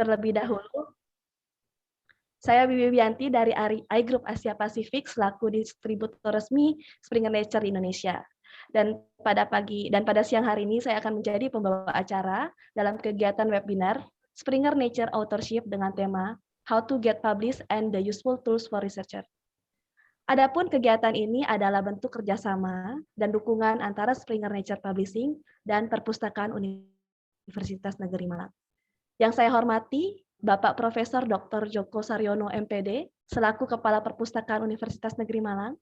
Terlebih dahulu, saya Bibi Wiyanti dari iGroup Asia Pasifik selaku distributor resmi Springer Nature Indonesia. Dan pada siang hari ini saya akan menjadi pembawa acara dalam kegiatan webinar Springer Nature Authorship dengan tema How to Get Published and the Useful Tools for Researcher. Adapun kegiatan ini adalah bentuk kerjasama dan dukungan antara Springer Nature Publishing dan Perpustakaan Universitas Negeri Malang. Yang saya hormati, Bapak Profesor Dr. Joko Saryono, MPD, selaku Kepala Perpustakaan Universitas Negeri Malang,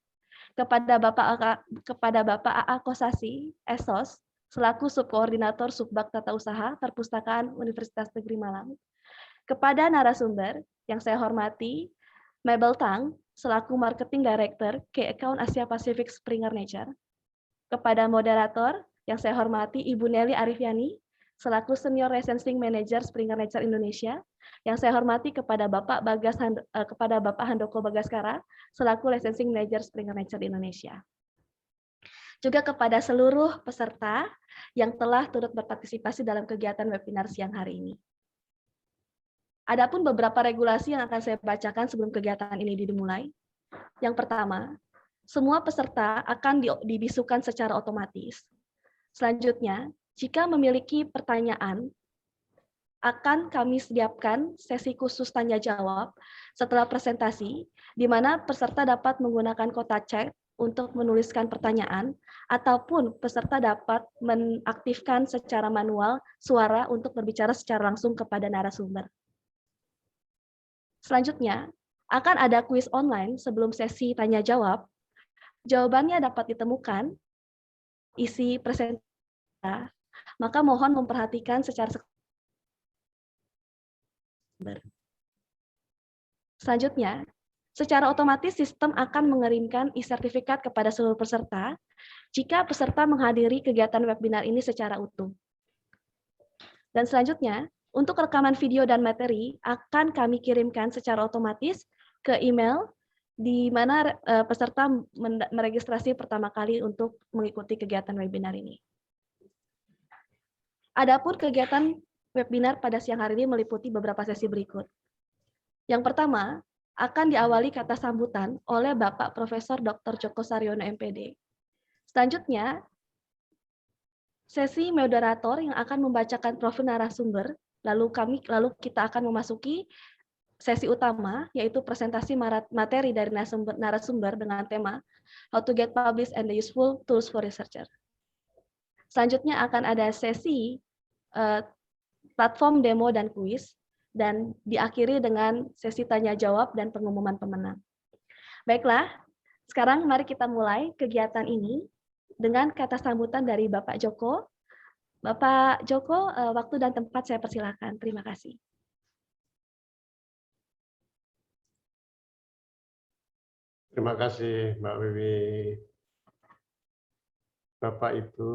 kepada Bapak A.A. Kosasi, SOS, selaku Subkoordinator Subbak Tata Usaha Perpustakaan Universitas Negeri Malang, kepada narasumber yang saya hormati, Mabel Tang, selaku Marketing Director Key Account Asia Pacific Springer Nature, kepada moderator yang saya hormati, Ibu Nelly Arifiani, selaku Senior Licensing Manager Springer Nature Indonesia, yang saya hormati kepada Bapak Handoko Bagaskara, selaku Licensing Manager Springer Nature Indonesia. Juga kepada seluruh peserta yang telah turut berpartisipasi dalam kegiatan webinar siang hari ini. Adapun beberapa regulasi yang akan saya bacakan sebelum kegiatan ini dimulai. Yang pertama, semua peserta akan dibisukan secara otomatis. Selanjutnya, jika memiliki pertanyaan, akan kami sediakan sesi khusus tanya-jawab setelah presentasi, di mana peserta dapat menggunakan kotak chat untuk menuliskan pertanyaan, ataupun peserta dapat mengaktifkan secara manual suara untuk berbicara secara langsung kepada narasumber. Selanjutnya, akan ada kuis online sebelum sesi tanya-jawab. Jawabannya dapat ditemukan isi presentasi, maka mohon memperhatikan secara selanjutnya, secara otomatis sistem akan mengirimkan e-sertifikat kepada seluruh peserta jika peserta menghadiri kegiatan webinar ini secara utuh. Dan selanjutnya, untuk rekaman video dan materi akan kami kirimkan secara otomatis ke email di mana peserta meregistrasi pertama kali untuk mengikuti kegiatan webinar ini. Adapun kegiatan webinar pada siang hari ini meliputi beberapa sesi berikut. Yang pertama, akan diawali kata sambutan oleh Bapak Profesor Dr. Joko Saryono, MPD. Selanjutnya, sesi moderator yang akan membacakan profil narasumber, lalu kita akan memasuki sesi utama, yaitu presentasi materi dari narasumber dengan tema How to Get Published and the Useful Tools for Researcher. Selanjutnya akan ada sesi platform demo dan kuis, dan diakhiri dengan sesi tanya-jawab dan pengumuman pemenang. Baiklah, sekarang mari kita mulai kegiatan ini dengan kata sambutan dari Bapak Joko. Bapak Joko, waktu dan tempat saya persilakan. Terima kasih. Terima kasih, Mbak Wiwi. Bapak, Ibu,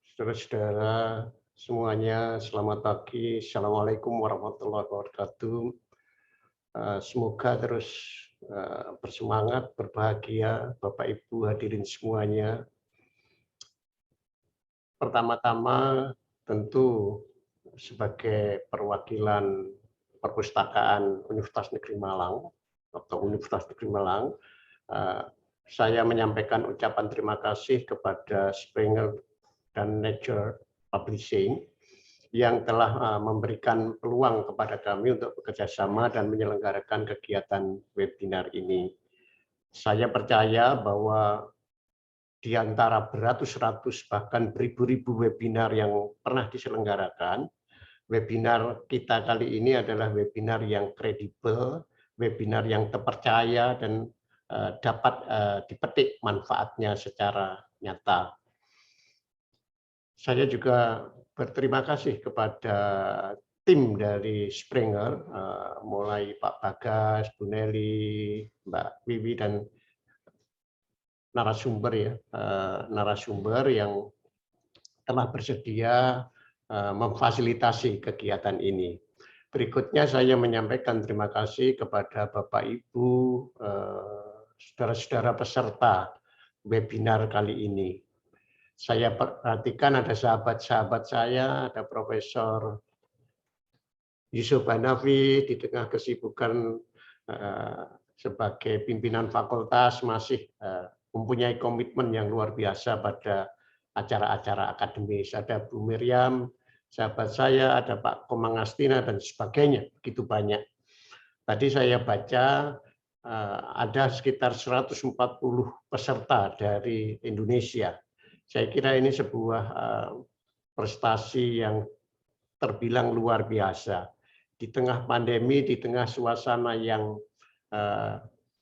saudara-saudara semuanya, selamat pagi. Assalamualaikum warahmatullahi wabarakatuh. Semoga terus bersemangat, berbahagia, Bapak, Ibu, hadirin semuanya. Pertama-tama, tentu sebagai perwakilan Perpustakaan Universitas Negeri Malang atau Universitas Negeri Malang, saya menyampaikan ucapan terima kasih kepada Springer dan Nature Publishing yang telah memberikan peluang kepada kami untuk bekerjasama dan menyelenggarakan kegiatan webinar ini. Saya percaya bahwa di antara beratus-ratus bahkan beribu-ribu webinar yang pernah diselenggarakan, webinar kita kali ini adalah webinar yang kredibel, webinar yang terpercaya dan dapat dipetik manfaatnya secara nyata. Saya juga berterima kasih kepada tim dari Springer, mulai Pak Bagas, Bu Nelly, Mbak Wiwi, dan narasumber yang telah bersedia memfasilitasi kegiatan ini. Berikutnya saya menyampaikan terima kasih kepada Bapak Ibu, saudara-saudara peserta webinar kali ini. Saya perhatikan ada sahabat-sahabat saya, ada Profesor Yusuf Hanafi di tengah kesibukan sebagai pimpinan fakultas masih mempunyai komitmen yang luar biasa pada acara-acara akademis. Ada Bu Miriam, sahabat saya, ada Pak Komang Astina, dan sebagainya. Begitu banyak. Tadi saya baca ada sekitar 140 peserta dari Indonesia. Saya kira ini sebuah prestasi yang terbilang luar biasa. Di tengah pandemi, di tengah suasana yang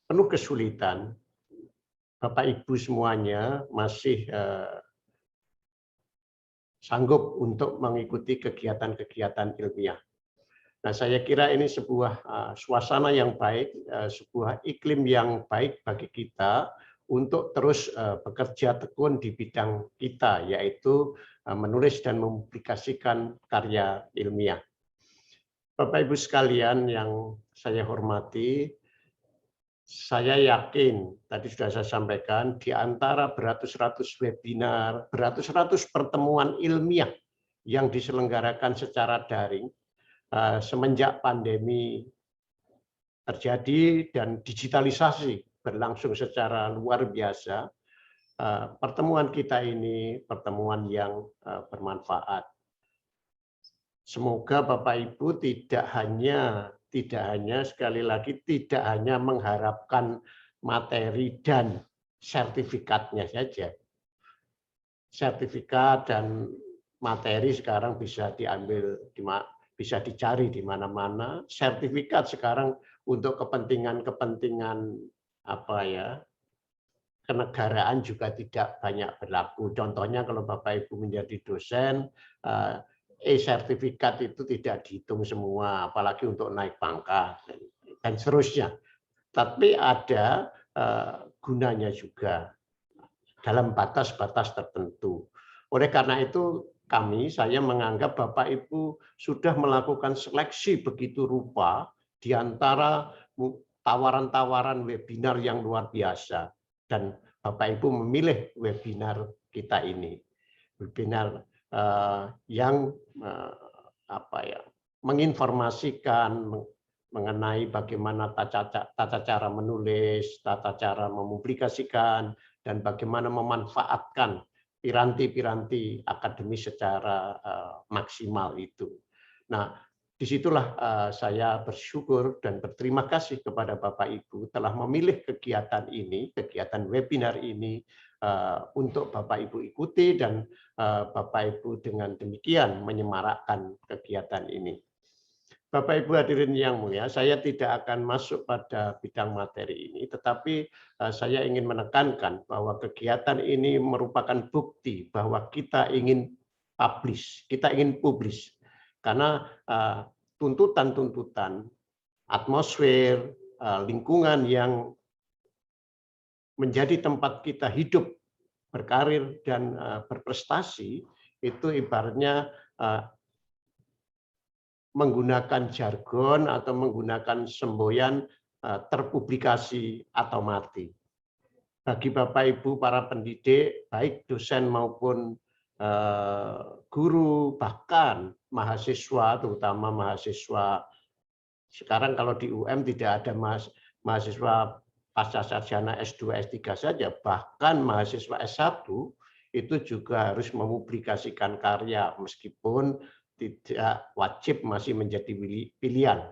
penuh kesulitan, Bapak Ibu semuanya masih sanggup untuk mengikuti kegiatan-kegiatan ilmiah. Nah, saya kira ini sebuah suasana yang baik, sebuah iklim yang baik bagi kita untuk terus bekerja tekun di bidang kita, yaitu menulis dan mempublikasikan karya ilmiah. Bapak Ibu sekalian yang saya hormati, saya yakin, tadi sudah saya sampaikan, di antara beratus-ratus webinar, beratus-ratus pertemuan ilmiah yang diselenggarakan secara daring, semenjak pandemi terjadi dan digitalisasi berlangsung secara luar biasa, pertemuan kita ini pertemuan yang bermanfaat. Semoga Bapak Ibu tidak hanya sekali lagi tidak hanya mengharapkan materi dan sertifikatnya saja. Sertifikat dan materi sekarang bisa diambil, bisa dicari di mana-mana. Sertifikat sekarang untuk kepentingan kenegaraan juga tidak banyak berlaku. Contohnya kalau Bapak Ibu menjadi dosen, sertifikat itu tidak dihitung semua, apalagi untuk naik pangkat dan seterusnya. Tapi ada gunanya juga dalam batas-batas tertentu. Oleh karena itu saya menganggap Bapak Ibu sudah melakukan seleksi begitu rupa di antara tawaran-tawaran webinar yang luar biasa, dan Bapak Ibu memilih webinar kita ini. Webinar yang menginformasikan mengenai bagaimana tata cara menulis, tata cara mempublikasikan, dan bagaimana memanfaatkan piranti-piranti akademis secara maksimal itu. Nah, disitulah saya bersyukur dan berterima kasih kepada Bapak Ibu telah memilih kegiatan ini, kegiatan webinar ini untuk Bapak Ibu ikuti, dan Bapak Ibu dengan demikian menyemarakkan kegiatan ini. Bapak Ibu hadirin yang mulia, saya tidak akan masuk pada bidang materi ini, tetapi saya ingin menekankan bahwa kegiatan ini merupakan bukti bahwa kita ingin publish, kita ingin publish. Karena tuntutan-tuntutan, atmosfer, lingkungan yang menjadi tempat kita hidup, berkarir, dan berprestasi, itu ibaratnya menggunakan jargon atau menggunakan semboyan terpublikasi atau mati. Bagi Bapak Ibu para pendidik, baik dosen maupun guru, bahkan mahasiswa, terutama mahasiswa sekarang kalau di UM tidak ada mahasiswa pasca sarjana S2, S3 saja, bahkan mahasiswa S1 itu juga harus mempublikasikan karya, meskipun tidak wajib, masih menjadi pilihan.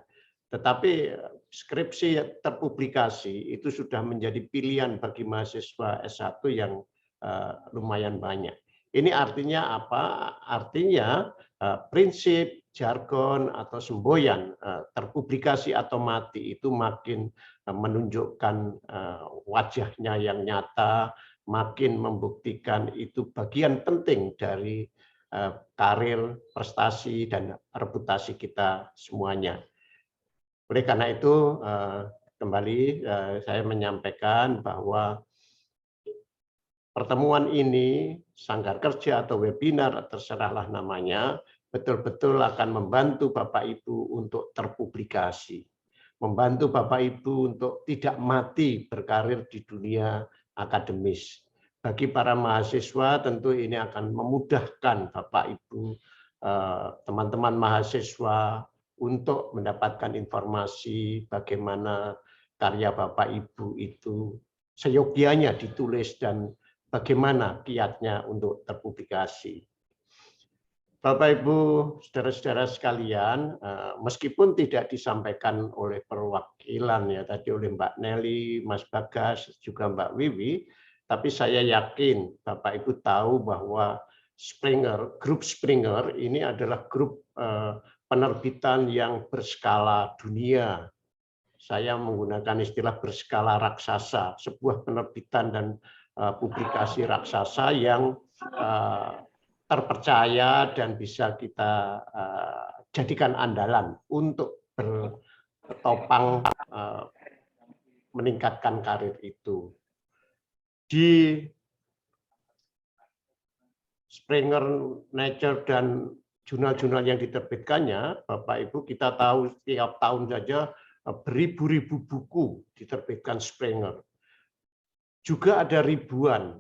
Tetapi skripsi terpublikasi itu sudah menjadi pilihan bagi mahasiswa S1 yang lumayan banyak. Ini artinya apa? Artinya prinsip, jargon, atau semboyan terpublikasi atau mati itu makin menunjukkan wajahnya yang nyata, makin membuktikan itu bagian penting dari karir, prestasi, dan reputasi kita semuanya. Oleh karena itu, kembali saya menyampaikan bahwa pertemuan ini, sanggar kerja atau webinar, terserahlah namanya, betul-betul akan membantu Bapak Ibu untuk terpublikasi, membantu Bapak Ibu untuk tidak mati berkarir di dunia akademis. Bagi para mahasiswa tentu ini akan memudahkan Bapak Ibu, teman-teman mahasiswa untuk mendapatkan informasi bagaimana karya Bapak Ibu itu seyogianya ditulis dan bagaimana kiatnya untuk terpublikasi. Bapak Ibu, saudara-saudara sekalian, meskipun tidak disampaikan oleh perwakilan ya tadi oleh Mbak Nelly, Mas Bagas, juga Mbak Wiwi, tapi saya yakin Bapak Ibu tahu bahwa grup Springer ini adalah grup penerbitan yang berskala dunia. Saya menggunakan istilah berskala raksasa, sebuah penerbitan dan publikasi raksasa yang terpercaya dan bisa kita jadikan andalan untuk bertopang meningkatkan karir itu. Di Springer, Nature, dan jurnal-jurnal yang diterbitkannya, Bapak Ibu kita tahu tiap tahun saja beribu-ribu buku diterbitkan Springer. Juga ada ribuan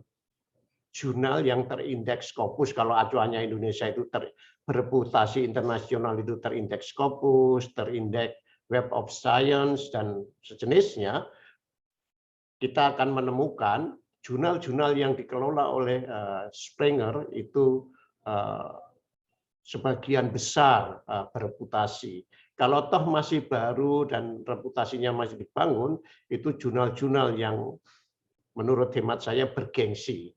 jurnal yang terindeks Scopus, kalau acuannya Indonesia itu bereputasi internasional itu terindeks Scopus, terindeks Web of Science, dan sejenisnya, kita akan menemukan jurnal-jurnal yang dikelola oleh Springer itu sebagian besar bereputasi. Kalau toh masih baru dan reputasinya masih dibangun, itu jurnal-jurnal yang menurut hemat saya bergengsi.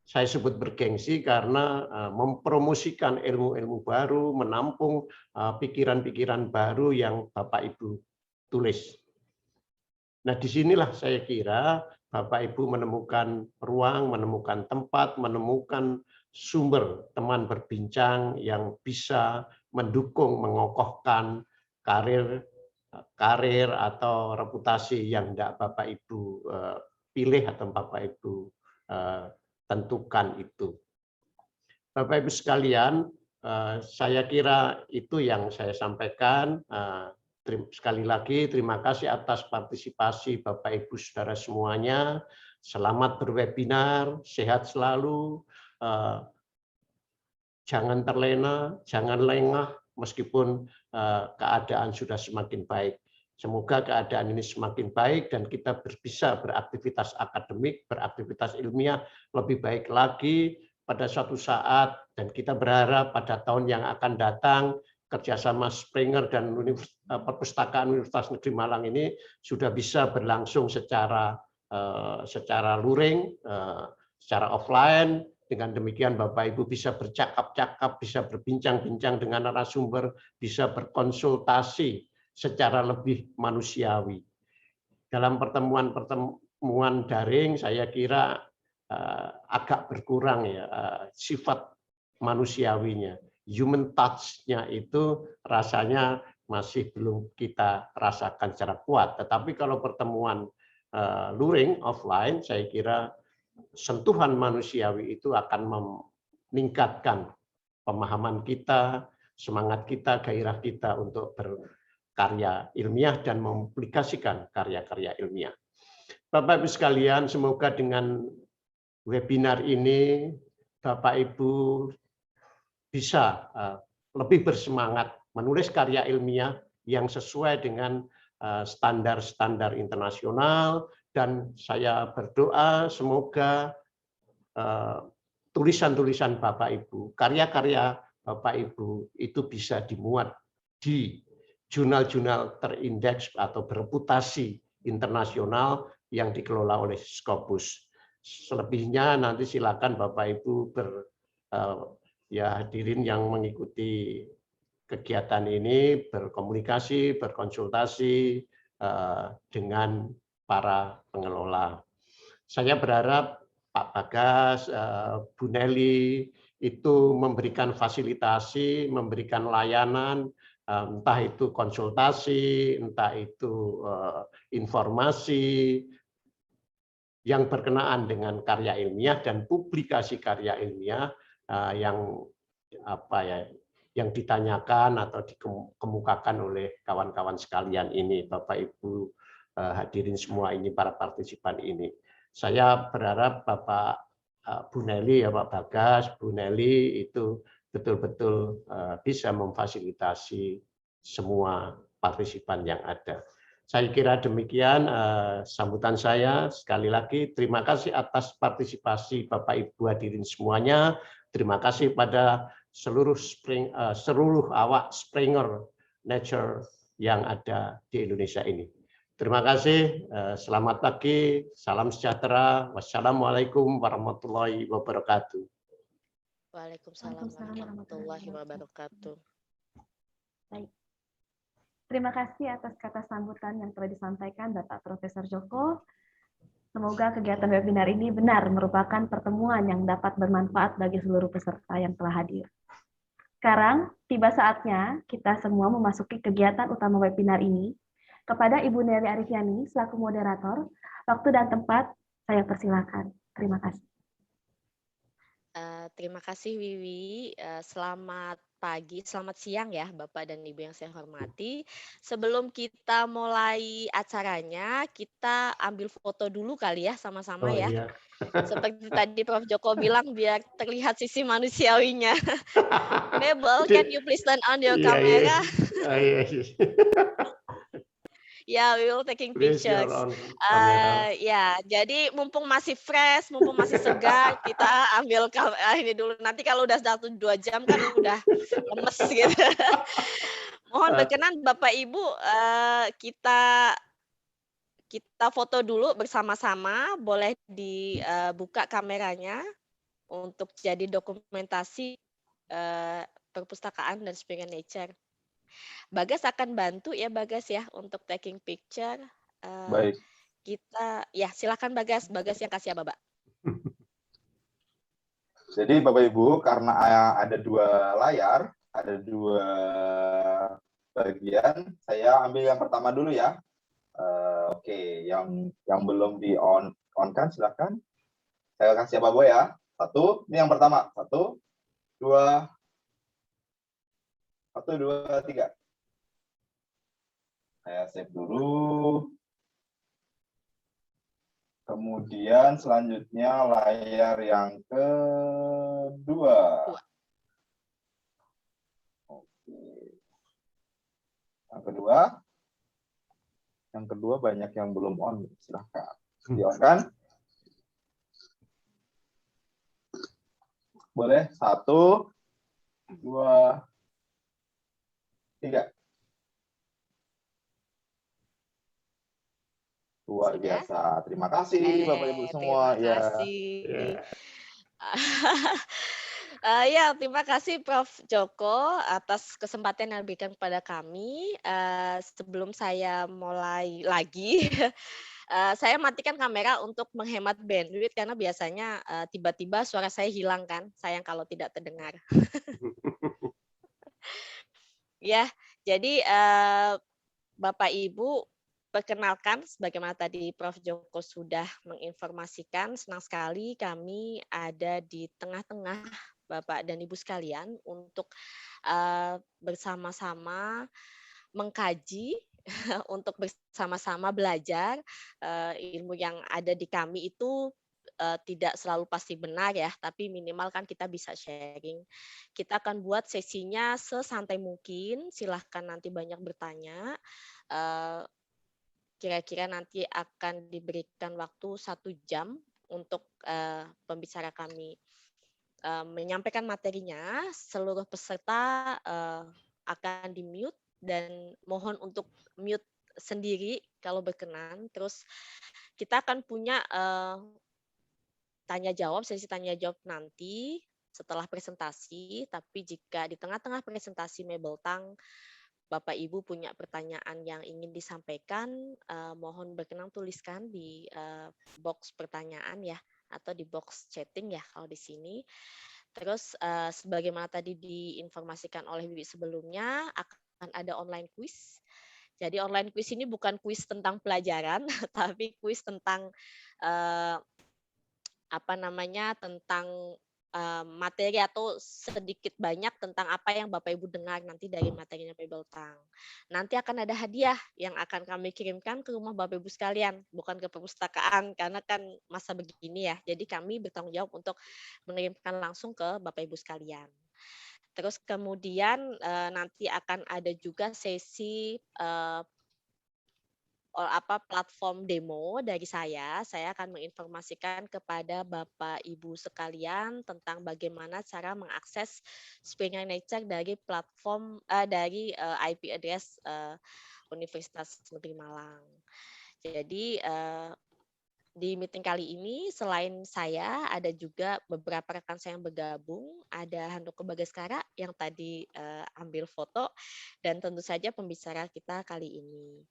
Saya sebut bergengsi karena mempromosikan ilmu-ilmu baru, menampung pikiran-pikiran baru yang Bapak Ibu tulis. Nah, disinilah saya kira Bapak Ibu menemukan ruang, menemukan tempat, menemukan sumber teman berbincang yang bisa mendukung, mengokohkan karir atau reputasi yang tidak Bapak Ibu pilih atau Bapak Ibu tentukan itu. Bapak Ibu sekalian, saya kira itu yang saya sampaikan. Sekali lagi terima kasih atas partisipasi Bapak Ibu saudara semuanya. Selamat berwebinar, sehat selalu. Jangan terlena, jangan lengah meskipun keadaan sudah semakin baik. Semoga keadaan ini semakin baik dan kita bisa beraktivitas akademik, beraktivitas ilmiah lebih baik lagi pada suatu saat, dan kita berharap pada tahun yang akan datang kerjasama Springer dan Perpustakaan Universitas Negeri Malang ini sudah bisa berlangsung secara luring, secara offline. Dengan demikian Bapak Ibu bisa bercakap-cakap, bisa berbincang-bincang dengan narasumber, bisa berkonsultasi secara lebih manusiawi. Dalam pertemuan daring saya kira agak berkurang ya sifat manusiawinya. Human touch-nya itu rasanya masih belum kita rasakan secara kuat. Tetapi kalau pertemuan luring, offline, saya kira sentuhan manusiawi itu akan meningkatkan pemahaman kita, semangat kita, gairah kita untuk berkarya ilmiah dan mempublikasikan karya-karya ilmiah. Bapak Ibu sekalian, semoga dengan webinar ini Bapak Ibu bisa lebih bersemangat menulis karya ilmiah yang sesuai dengan standar-standar internasional, dan saya berdoa semoga tulisan-tulisan Bapak Ibu, karya-karya Bapak Ibu itu bisa dimuat di jurnal-jurnal terindeks atau bereputasi internasional yang dikelola oleh Scopus. Selebihnya nanti silakan Bapak Ibu hadirin yang mengikuti kegiatan ini berkomunikasi, berkonsultasi dengan para pengelola. Saya berharap Pak Bagas, Bu Nelly itu memberikan fasilitasi, memberikan layanan, entah itu konsultasi, entah itu informasi yang berkenaan dengan karya ilmiah dan publikasi karya ilmiah yang ditanyakan atau dikemukakan oleh kawan-kawan sekalian ini, Bapak Ibu hadirin semua ini, para partisipan ini. Saya berharap Bapak Bu Nelly, ya Pak Bagas, Bu Nelly itu betul-betul bisa memfasilitasi semua partisipan yang ada. Saya kira demikian sambutan saya. Sekali lagi terima kasih atas partisipasi Bapak Ibu hadirin semuanya. Terima kasih pada seluruh awak Springer Nature yang ada di Indonesia ini. Terima kasih, selamat pagi, salam sejahtera, wassalamualaikum warahmatullahi wabarakatuh. Waalaikumsalam warahmatullahi wabarakatuh. Baik. Terima kasih atas kata sambutan yang telah disampaikan Bapak Profesor Joko. Semoga kegiatan webinar ini benar merupakan pertemuan yang dapat bermanfaat bagi seluruh peserta yang telah hadir. Sekarang, tiba saatnya kita semua memasuki kegiatan utama webinar ini. Kepada Ibu Neri Arifiani, selaku moderator, waktu dan tempat saya persilakan. Terima kasih. Terima kasih Wiwi. Selamat pagi, selamat siang ya Bapak dan Ibu yang saya hormati. Sebelum kita mulai acaranya, kita ambil foto dulu kali ya sama-sama ya. Iya. Seperti tadi Prof. Joko bilang biar terlihat sisi manusiawinya. Mabel, can you please turn on your camera? Ya, we will taking pictures. Ya, jadi mumpung masih fresh, mumpung masih segar, kita ambil ini dulu. Nanti kalau udah 1-2 jam kan udah lemes gitu. Mohon berkenan Bapak Ibu, kita foto dulu bersama-sama. Boleh dibuka kameranya untuk jadi dokumentasi perpustakaan dan Springer Nature. Bagas akan bantu ya Bagas ya untuk taking picture. Baik. Kita ya silakan Bagas yang kasih ya Bapak. Jadi Bapak Ibu, karena ada 2 layar, ada 2 bagian, saya ambil yang pertama dulu ya. Oke, yang belum di on kan silakan. Saya kasih Bapak ya. 1, ini yang pertama. 1, 2, 3. Saya save dulu. Kemudian selanjutnya layar yang kedua. Oke. Yang kedua banyak yang belum on. Silahkan. Di-on kan? Boleh? 1, 2, 3. Luar biasa. Terima kasih Bapak Ibu semua. Terima kasih. Ya, terima kasih Prof. Joko atas kesempatan yang diberikan kepada kami. Sebelum saya mulai lagi, saya matikan kamera untuk menghemat bandwidth karena biasanya tiba-tiba suara saya hilang kan. Sayang kalau tidak terdengar. Ya, jadi Bapak Ibu, perkenalkan, sebagaimana tadi Prof. Joko sudah menginformasikan, senang sekali kami ada di tengah-tengah Bapak dan Ibu sekalian untuk bersama-sama mengkaji, untuk bersama-sama belajar. Ilmu yang ada di kami itu tidak selalu pasti benar ya, tapi minimal kan kita bisa sharing. Kita akan buat sesinya sesantai mungkin, silahkan nanti banyak bertanya. Kira-kira nanti akan diberikan waktu 1 jam untuk pembicara kami menyampaikan materinya. Seluruh peserta akan di-mute dan mohon untuk mute sendiri kalau berkenan. Terus kita akan punya sesi tanya jawab nanti setelah presentasi, tapi jika di tengah-tengah presentasi Mabel Tang Bapak Ibu punya pertanyaan yang ingin disampaikan, mohon berkenan tuliskan di box pertanyaan ya, atau di box chatting ya kalau di sini. Terus sebagaimana tadi diinformasikan oleh Bibi sebelumnya, akan ada online quiz. Jadi online quiz ini bukan quiz tentang pelajaran, tapi quiz tentang tentang materi atau sedikit banyak tentang apa yang Bapak Ibu dengar nanti dari materinya Mabel Tang. Nanti akan ada hadiah yang akan kami kirimkan ke rumah Bapak Ibu sekalian, bukan ke perpustakaan karena kan masa begini ya. Jadi kami bertanggung jawab untuk mengirimkan langsung ke Bapak Ibu sekalian. Terus kemudian nanti akan ada juga sesi platform demo dari saya. Saya akan menginformasikan kepada Bapak Ibu sekalian tentang bagaimana cara mengakses Springer Nature dari platform dari IP address Universitas Negeri Malang. Jadi di meeting kali ini selain saya ada juga beberapa rekan saya yang bergabung, ada Handoko Bagaskara yang tadi ambil foto dan tentu saja pembicara kita kali ini.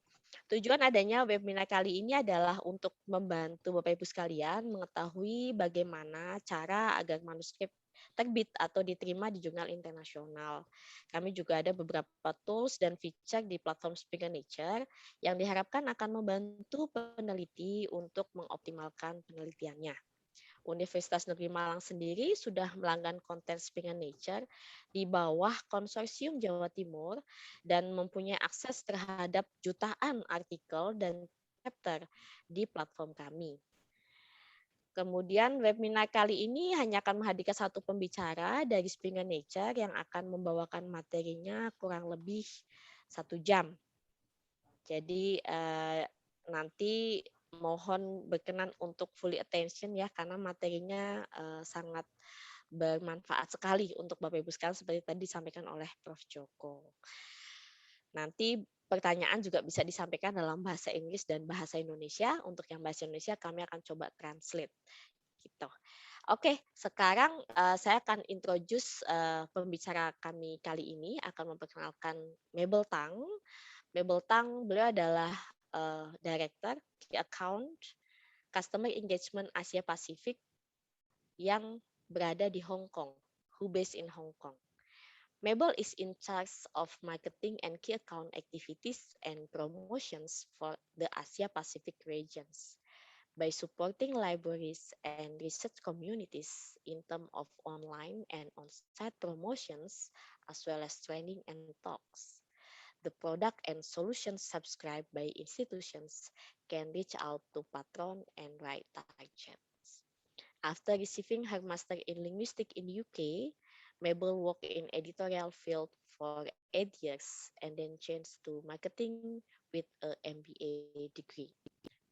Tujuan adanya webinar kali ini adalah untuk membantu Bapak Ibu sekalian mengetahui bagaimana cara agar manuskrip terbit atau diterima di jurnal internasional. Kami juga ada beberapa tools dan feature di platform Springer Nature yang diharapkan akan membantu peneliti untuk mengoptimalkan penelitiannya. Universitas Negeri Malang sendiri sudah melanggan konten Springer Nature di bawah konsorsium Jawa Timur dan mempunyai akses terhadap jutaan artikel dan chapter di platform kami. Kemudian webinar kali ini hanya akan menghadirkan satu pembicara dari Springer Nature yang akan membawakan materinya kurang lebih 1 jam. Jadi nanti mohon berkenan untuk fully attention ya, karena materinya sangat bermanfaat sekali untuk Bapak Ibu sekalian seperti tadi disampaikan oleh Prof. Joko. Nanti pertanyaan juga bisa disampaikan dalam bahasa Inggris dan bahasa Indonesia. Untuk yang bahasa Indonesia kami akan coba translate. Gitu. Oke, sekarang saya akan introduce pembicara kami kali ini, akan memperkenalkan Mabel Tang. Mabel Tang, beliau adalah Director Key Account Customer Engagement Asia Pacific yang berada di Hong Kong, who based in Hong Kong. Mabel is in charge of marketing and key account activities and promotions for the Asia Pacific regions by supporting libraries and research communities in terms of online and on-site promotions as well as training and talks. The product and solutions subscribed by institutions can reach out to patron and right targets. After receiving her master in linguistics in UK, Mabel worked in editorial field for 8 years and then changed to marketing with a MBA degree.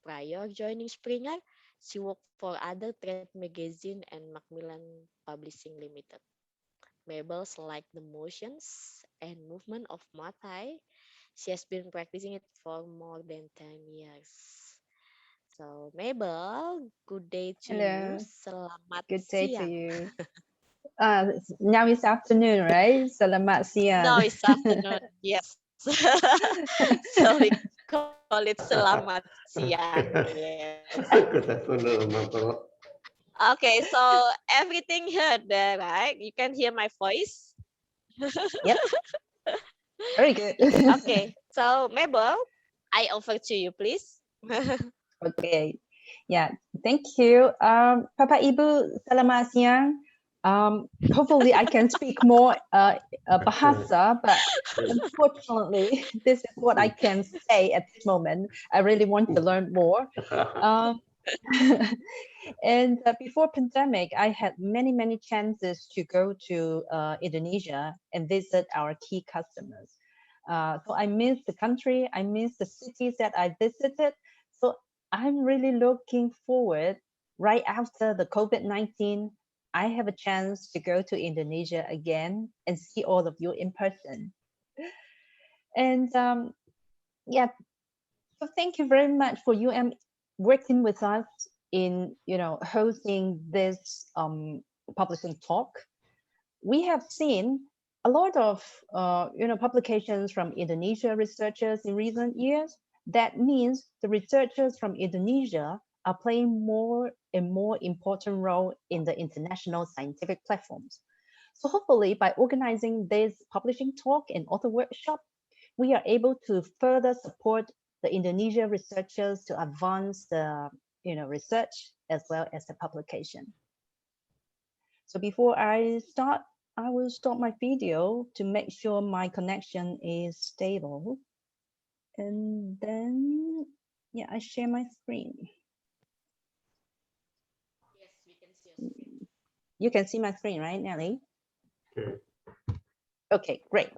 Prior joining Springer, she worked for other trade magazine and Macmillan Publishing Limited. Mabel's like the motions and movement of Matai. She has been practicing it for more than 10 years. So, Mabel, good day to you. Hello. Selamat Good day to siang. you. Now it's afternoon, right? Selamat siang. No, it's afternoon. Yes. So we call it selamat siang. Yes. Good afternoon, Mabel. Okay, so everything heard there, right? You can hear my voice. Yep. Very good. Okay, so Mabel, I offer to you, please. Okay. Yeah. Thank you. Papa Ibu, selamat siang. Hopefully I can speak more Bahasa, but unfortunately, this is what I can say at this moment. I really want to learn more. And before pandemic, I had many chances to go to Indonesia and visit our key customers. So I miss the country, I miss the cities that I visited. So I'm really looking forward right after the COVID-19, I have a chance to go to Indonesia again and see all of you in person. And yeah, so thank you very much for UM working with us in hosting this publishing talk. We have seen a lot of publications from Indonesia researchers in recent years. That means the researchers from Indonesia are playing more and more important role in the international scientific platforms. So hopefully by organizing this publishing talk and author workshop, we are able to further support the Indonesia researchers to advance the research as well as the publication. So before I start, I will stop my video to make sure my connection is stable. And then, yeah, I share my screen. Yes, we can see your screen. You can see my screen, right, Nelly? Okay. Okay, great.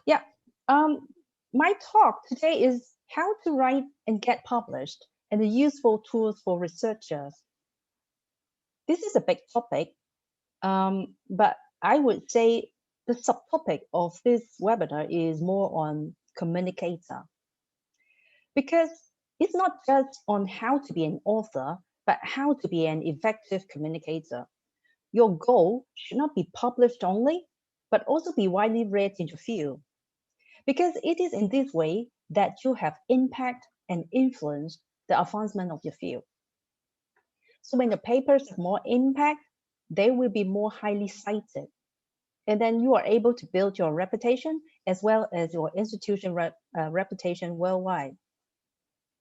Yeah, my talk today is how to write and get published and the useful tools for researchers. This is a big topic, but I would say the subtopic of this webinar is more on communicator. Because it's not just on how to be an author, but how to be an effective communicator. Your goal should not be published only, but also be widely read in your field. Because it is in this way that you have impact and influence the advancement of your field. So when the papers have more impact, they will be more highly cited. And then you are able to build your reputation as well as your institution reputation worldwide.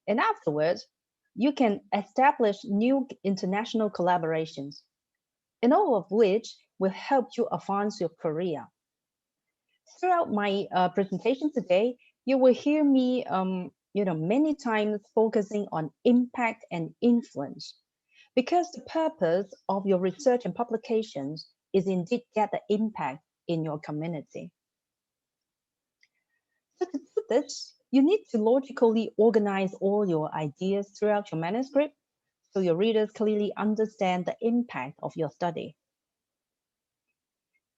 And afterwards, you can establish new international collaborations, and all of which will help you advance your career. Throughout my presentation today, you will hear me many times focusing on impact and influence, because the purpose of your research and publications is indeed get the impact in your community. So to do this, you need to logically organize all your ideas throughout your manuscript so your readers clearly understand the impact of your study.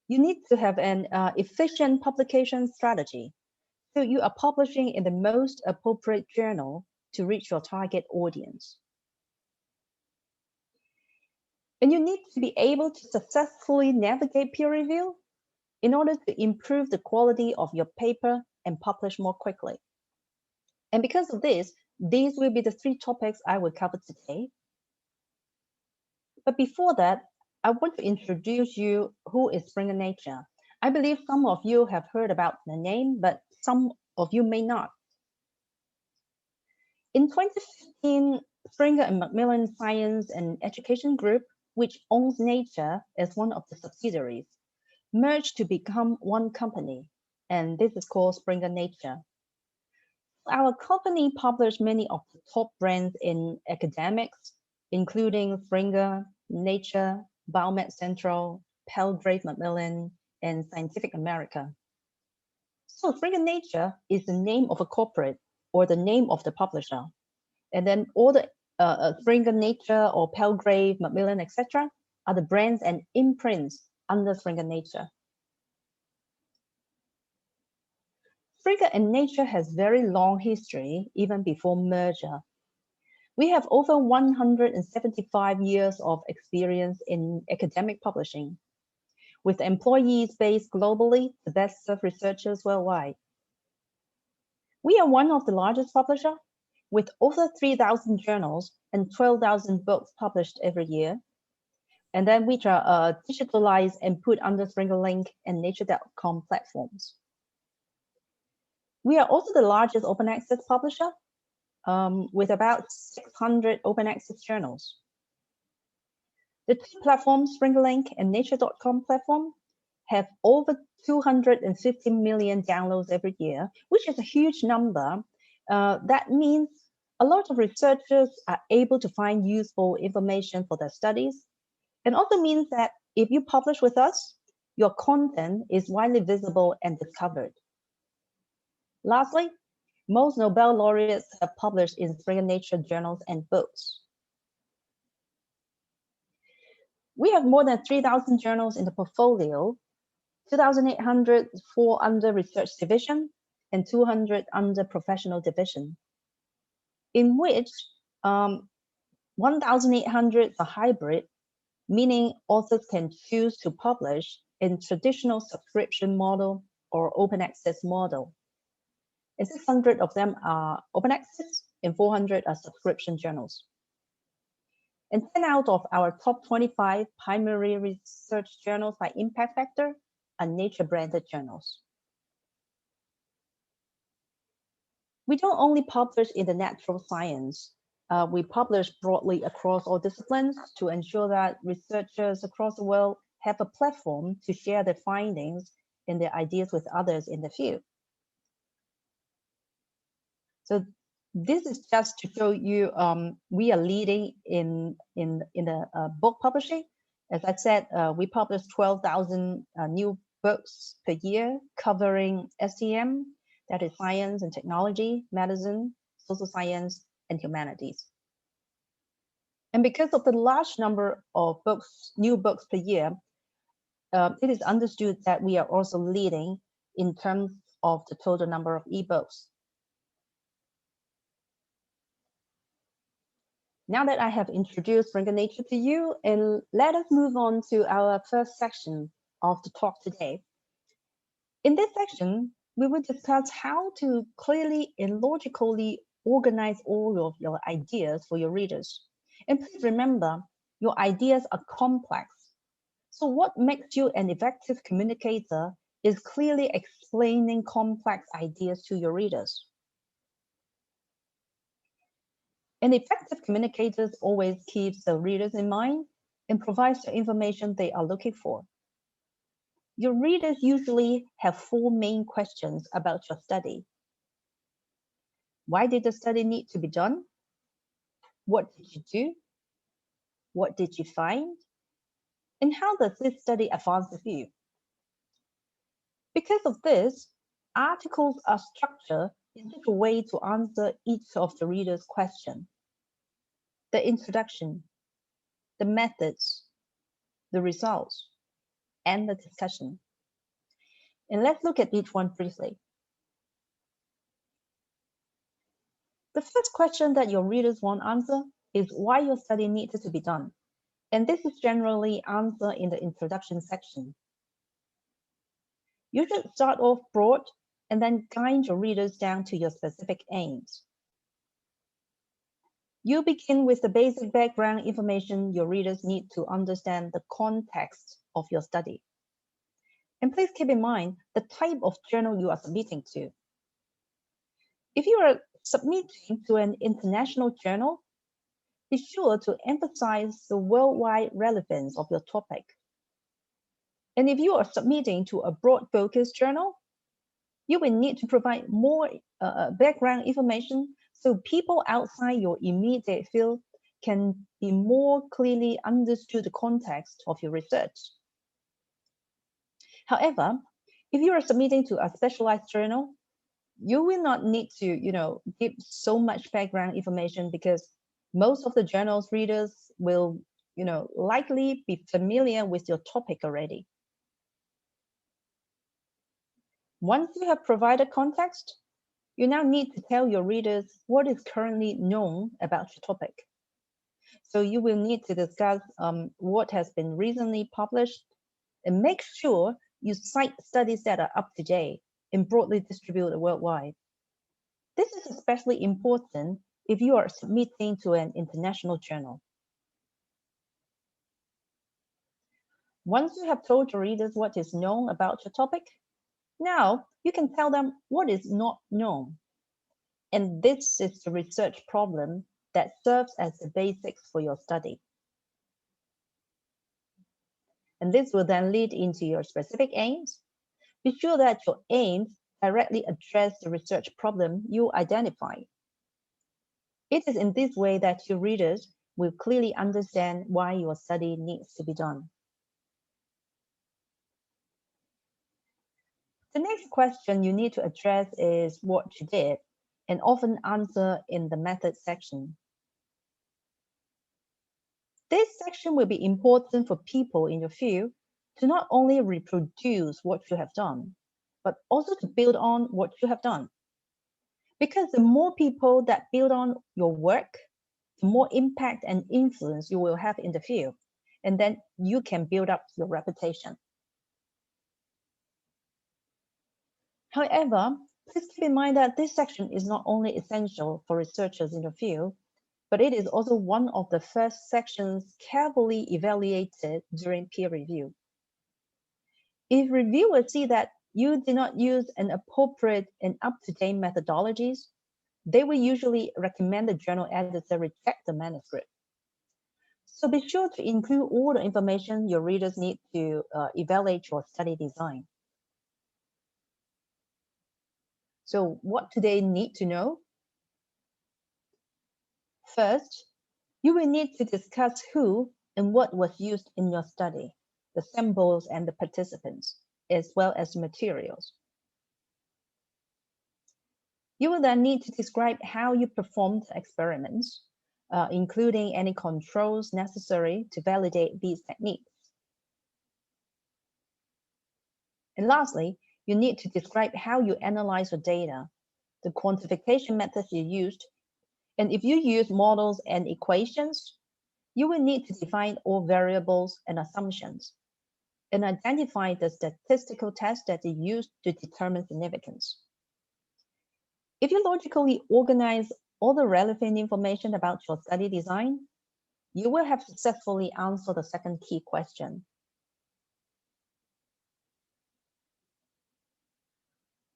You need to have an efficient publication strategy. So you are publishing in the most appropriate journal to reach your target audience. And you need to be able to successfully navigate peer review in order to improve the quality of your paper and publish more quickly. And because of this, these will be the 3 topics I will cover today. But before that, I want to introduce you who is Springer Nature. I believe some of you have heard about the name, but some of you may not. In 2015, Springer and Macmillan Science and Education Group, which owns Nature as one of the subsidiaries, merged to become one company, and this is called Springer Nature. Our company published many of the top brands in academics, including Springer, Nature, Biomed Central, Palgrave Macmillan, and Scientific America. So Springer Nature is the name of a corporate or the name of the publisher. And then all the Springer Nature or Palgrave, Macmillan, etc. are the brands and imprints under Springer Nature. Springer and Nature has very long history, even before merger. We have over 175 years of experience in academic publishing, with employees based globally to best serve researchers worldwide. We are one of the largest publishers, with over 3,000 journals and 12,000 books published every year, and then which are digitalized and put under Springer Link and Nature.com platforms. We are also the largest open access publisher, with about 600 open access journals. The 2 platforms, Springer Link and Nature.com platform, have over 250 million downloads every year, which is a huge number. That means a lot of researchers are able to find useful information for their studies, and also means that if you publish with us, your content is widely visible and discovered. Lastly, most Nobel laureates have published in Springer Nature journals and books. We have more than 3,000 journals in the portfolio, 2,800 fall under research division and 200 under professional division, in which 1,800 are hybrid, meaning authors can choose to publish in traditional subscription model or open access model. And 600 of them are open access and 400 are subscription journals. And 10 out of our top 25 primary research journals by impact factor are Nature branded journals. We don't only publish in the natural science. We publish broadly across all disciplines to ensure that researchers across the world have a platform to share their findings and their ideas with others in the field. So this is just to show you we are leading in the book publishing. As I said, we published 12,000 new books per year covering STM, that is science and technology, medicine, social science, and humanities. And because of the large number of books, new books per year, it is understood that we are also leading in terms of the total number of ebooks. Now that I have introduced Frank Nature to you, and let us move on to our first section of the talk today. In this section, we will discuss how to clearly and logically organize all of your ideas for your readers. And please remember, your ideas are complex. So what makes you an effective communicator is clearly explaining complex ideas to your readers. An effective communicator always keeps the readers in mind and provides the information they are looking for. Your readers usually have four main questions about your study. Why did the study need to be done? What did you do? What did you find? And how does this study advance the view? Because of this, articles are structured in such a way to answer each of the reader's questions. The introduction, the methods, the results, and the discussion. And let's look at each one briefly. The first question that your readers want answer is why your study needed to be done. And this is generally answered in the introduction section. You should start off broad and then guide your readers down to your specific aims. You begin with the basic background information your readers need to understand the context of your study. And please keep in mind the type of journal you are submitting to. If you are submitting to an international journal, be sure to emphasize the worldwide relevance of your topic. And if you are submitting to a broad-focused journal, you will need to provide more background information so people outside your immediate field can be more clearly understood the context of your research. However, if you are submitting to a specialized journal, you will not need to, give so much background information because most of the journal's readers will, likely be familiar with your topic already. Once you have provided context, you now need to tell your readers what is currently known about your topic. So you will need to discuss what has been recently published and make sure you cite studies that are up to date and broadly distributed worldwide. This is especially important if you are submitting to an international journal. Once you have told your readers what is known about your topic, now you can tell them what is not known. And this is the research problem that serves as the basics for your study. And this will then lead into your specific aims. Be sure that your aims directly address the research problem you identify. It is in this way that your readers will clearly understand why your study needs to be done. The next question you need to address is what you did, and often answer in the method section. This section will be important for people in your field to not only reproduce what you have done, but also to build on what you have done. Because the more people that build on your work, the more impact and influence you will have in the field, and then you can build up your reputation. However, please keep in mind that this section is not only essential for researchers in the field, but it is also one of the first sections carefully evaluated during peer review. If reviewers see that you did not use an appropriate and up-to-date methodologies, they will usually recommend the journal editor reject the manuscript. So be sure to include all the information your readers need to evaluate your study design. So what do they need to know? First, you will need to discuss who and what was used in your study, the samples and the participants. as well as materials. You will then need to describe how you performed experiments, including any controls necessary to validate these techniques. And lastly, you need to describe how you analyze your data, the quantification methods you used, and if you use models and equations, you will need to define all variables and assumptions, and identify the statistical tests that you used to determine significance. If you logically organize all the relevant information about your study design, you will have successfully answered the second key question.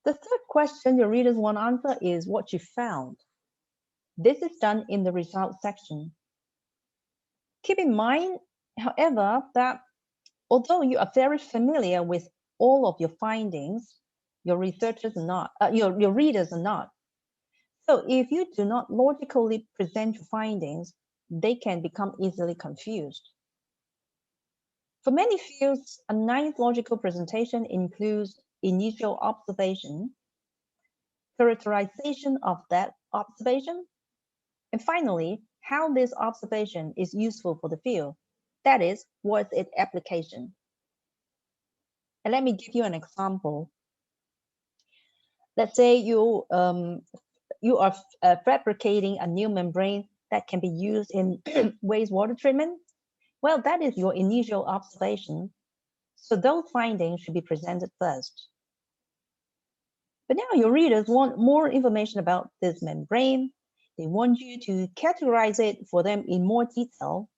The third question your readers want to answer is what you found. This is done in the results section. Keep in mind, however, that although you are very familiar with all of your findings, your researchers are not, your readers are not. So if you do not logically present your findings, they can become easily confused. For many fields, a nice logical presentation includes initial observation, characterization of that observation, and finally, how this observation is useful for the field. That is, what's its application? And let me give you an example. Let's say you are fabricating a new membrane that can be used in wastewater treatment. Well, that is your initial observation. So those findings should be presented first. But now your readers want more information about this membrane. They want you to categorize it for them in more detail.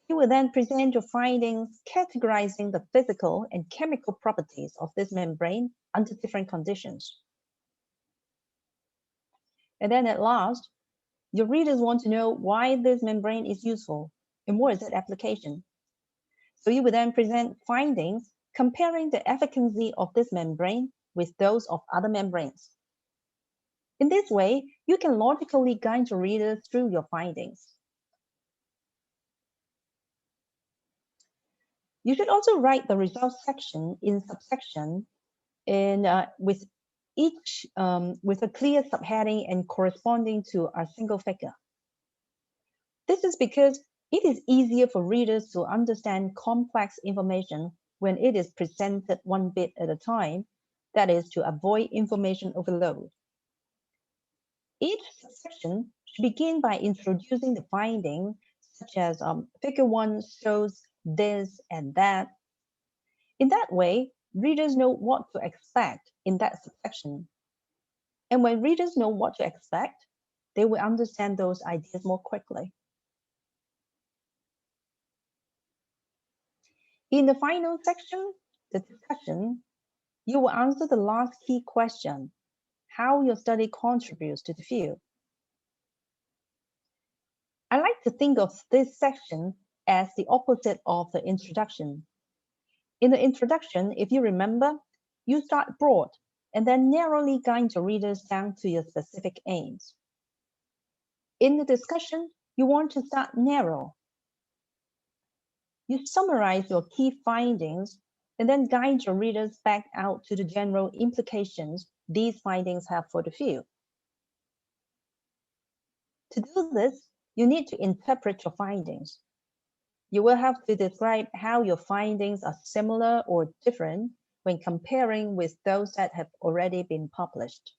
You will then present your findings categorizing the physical and chemical properties of this membrane under different conditions. And then at last, your readers want to know why this membrane is useful and what is its application. So you will then present findings comparing the efficacy of this membrane with those of other membranes. In this way, you can logically guide your readers through your findings. You should also write the results section in subsection and with each with a clear subheading and corresponding to a single figure. This is because it is easier for readers to understand complex information when it is presented one bit at a time, that is, to avoid information overload. Each subsection should begin by introducing the finding, such as figure 1 shows this and that. In that way, readers know what to expect in that subsection. And when readers know what to expect, they will understand those ideas more quickly. In the final section, the discussion, you will answer the last key question, how your study contributes to the field. I like to think of this section as the opposite of the introduction. In the introduction, if you remember, you start broad and then narrowly guide your readers down to your specific aims. In the discussion, you want to start narrow. You summarize your key findings and then guide your readers back out to the general implications these findings have for the field. To do this, you need to interpret your findings. You will have to describe how your findings are similar or different when comparing with those that have already been published.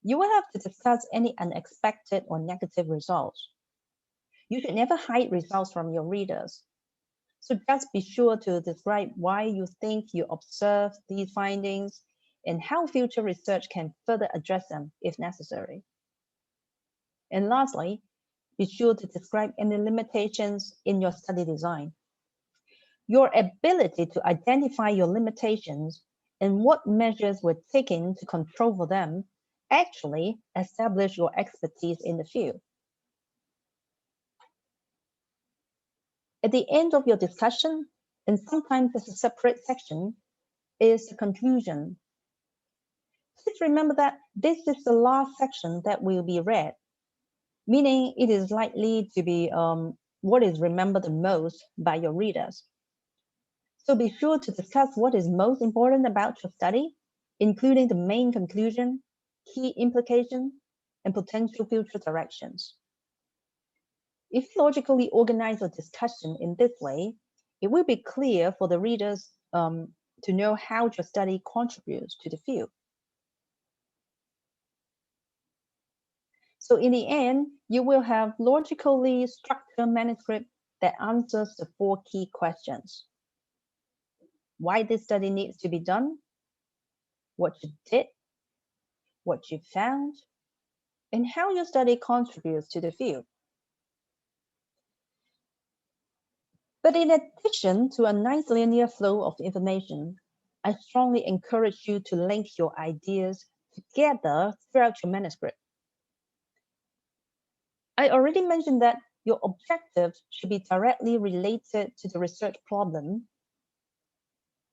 You will have to discuss any unexpected or negative results. You should never hide results from your readers. So just be sure to describe why you think you observed these findings and how future research can further address them if necessary. And lastly, be sure to describe any limitations in your study design. Your ability to identify your limitations and what measures were taken to control for them actually establish your expertise in the field. At the end of your discussion, and sometimes as a separate section, is the conclusion. Please remember that this is the last section that will be read, meaning it is likely to be what is remembered the most by your readers. So be sure to discuss what is most important about your study, including the main conclusion, key implications, and potential future directions. If you logically organize your discussion in this way, it will be clear for the readers to know how your study contributes to the field. So in the end, you will have logically structured manuscript that answers the 4 key questions. Why this study needs to be done, what you did, what you found, and how your study contributes to the field. But in addition to a nice linear flow of information, I strongly encourage you to link your ideas together throughout your manuscript. I already mentioned that your objectives should be directly related to the research problem.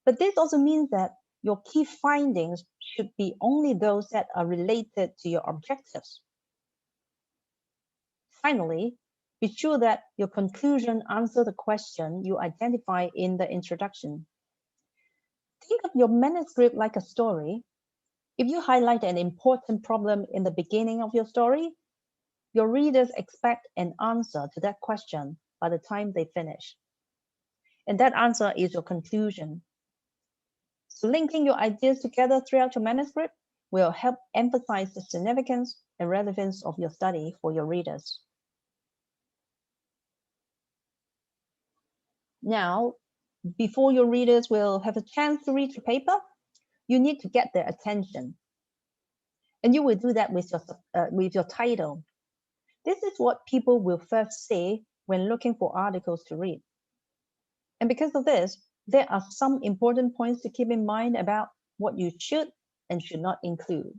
But this also means that your key findings should be only those that are related to your objectives. Finally, be sure that your conclusion answers the question you identify in the introduction. Think of your manuscript like a story. If you highlight an important problem in the beginning of your story, your readers expect an answer to that question by the time they finish. And that answer is your conclusion. So linking your ideas together throughout your manuscript will help emphasize the significance and relevance of your study for your readers. Now, before your readers will have a chance to read your paper, you need to get their attention. And you will do that with your title. This is what people will first see when looking for articles to read. And because of this, there are some important points to keep in mind about what you should and should not include.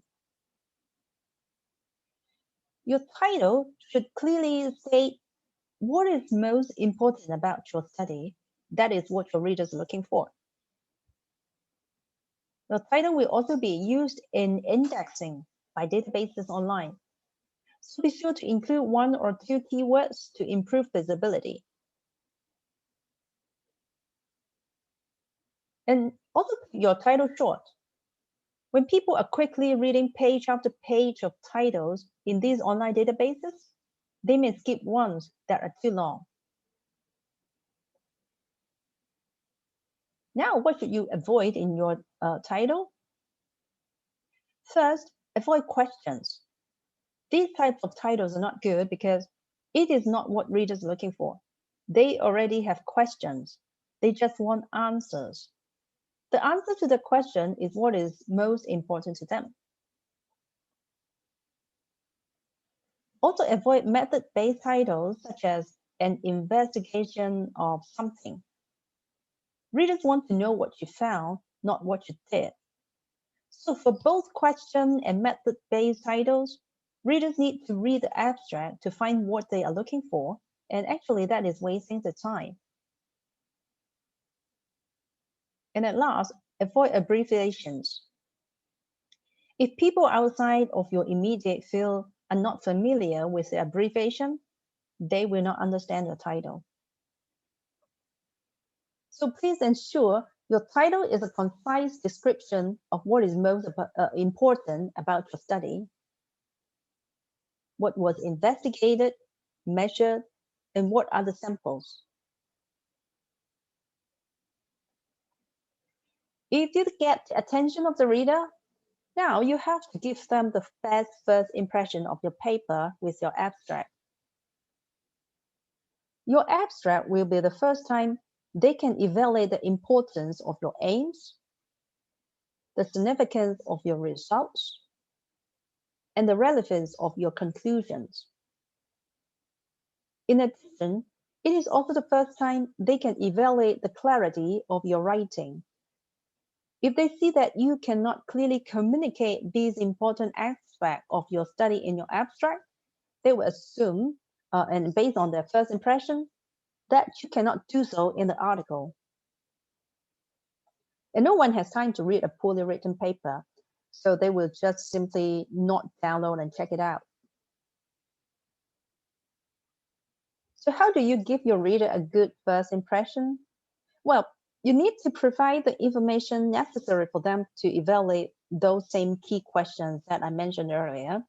Your title should clearly state what is most important about your study. That is what your readers are looking for. Your title will also be used in indexing by databases online. So be sure to include 1 or 2 keywords to improve visibility. And also keep your title short. When people are quickly reading page after page of titles in these online databases, they may skip ones that are too long. Now, what should you avoid in your title? First, avoid questions. These types of titles are not good because it is not what readers are looking for. They already have questions. They just want answers. The answer to the question is what is most important to them. Also avoid method-based titles such as an investigation of something. Readers want to know what you found, not what you did. So for both question and method-based titles, readers need to read the abstract to find what they are looking for, and actually that is wasting the time. And at last, avoid abbreviations. If people outside of your immediate field are not familiar with the abbreviation, they will not understand your title. So please ensure your title is a concise description of what is most important about your study, what was investigated, measured, and what are the samples. If you get the attention of the reader, now you have to give them the best first impression of your paper with your abstract. Your abstract will be the first time they can evaluate the importance of your aims, the significance of your results, and the relevance of your conclusions. In addition, it is also the first time they can evaluate the clarity of your writing. If they see that you cannot clearly communicate these important aspects of your study in your abstract, they will assume, and based on their first impression, that you cannot do so in the article. And no one has time to read a poorly written paper, so they will just simply not download and check it out. So how do you give your reader a good first impression? Well, You need to provide the information necessary for them to evaluate those same key questions that I mentioned earlier.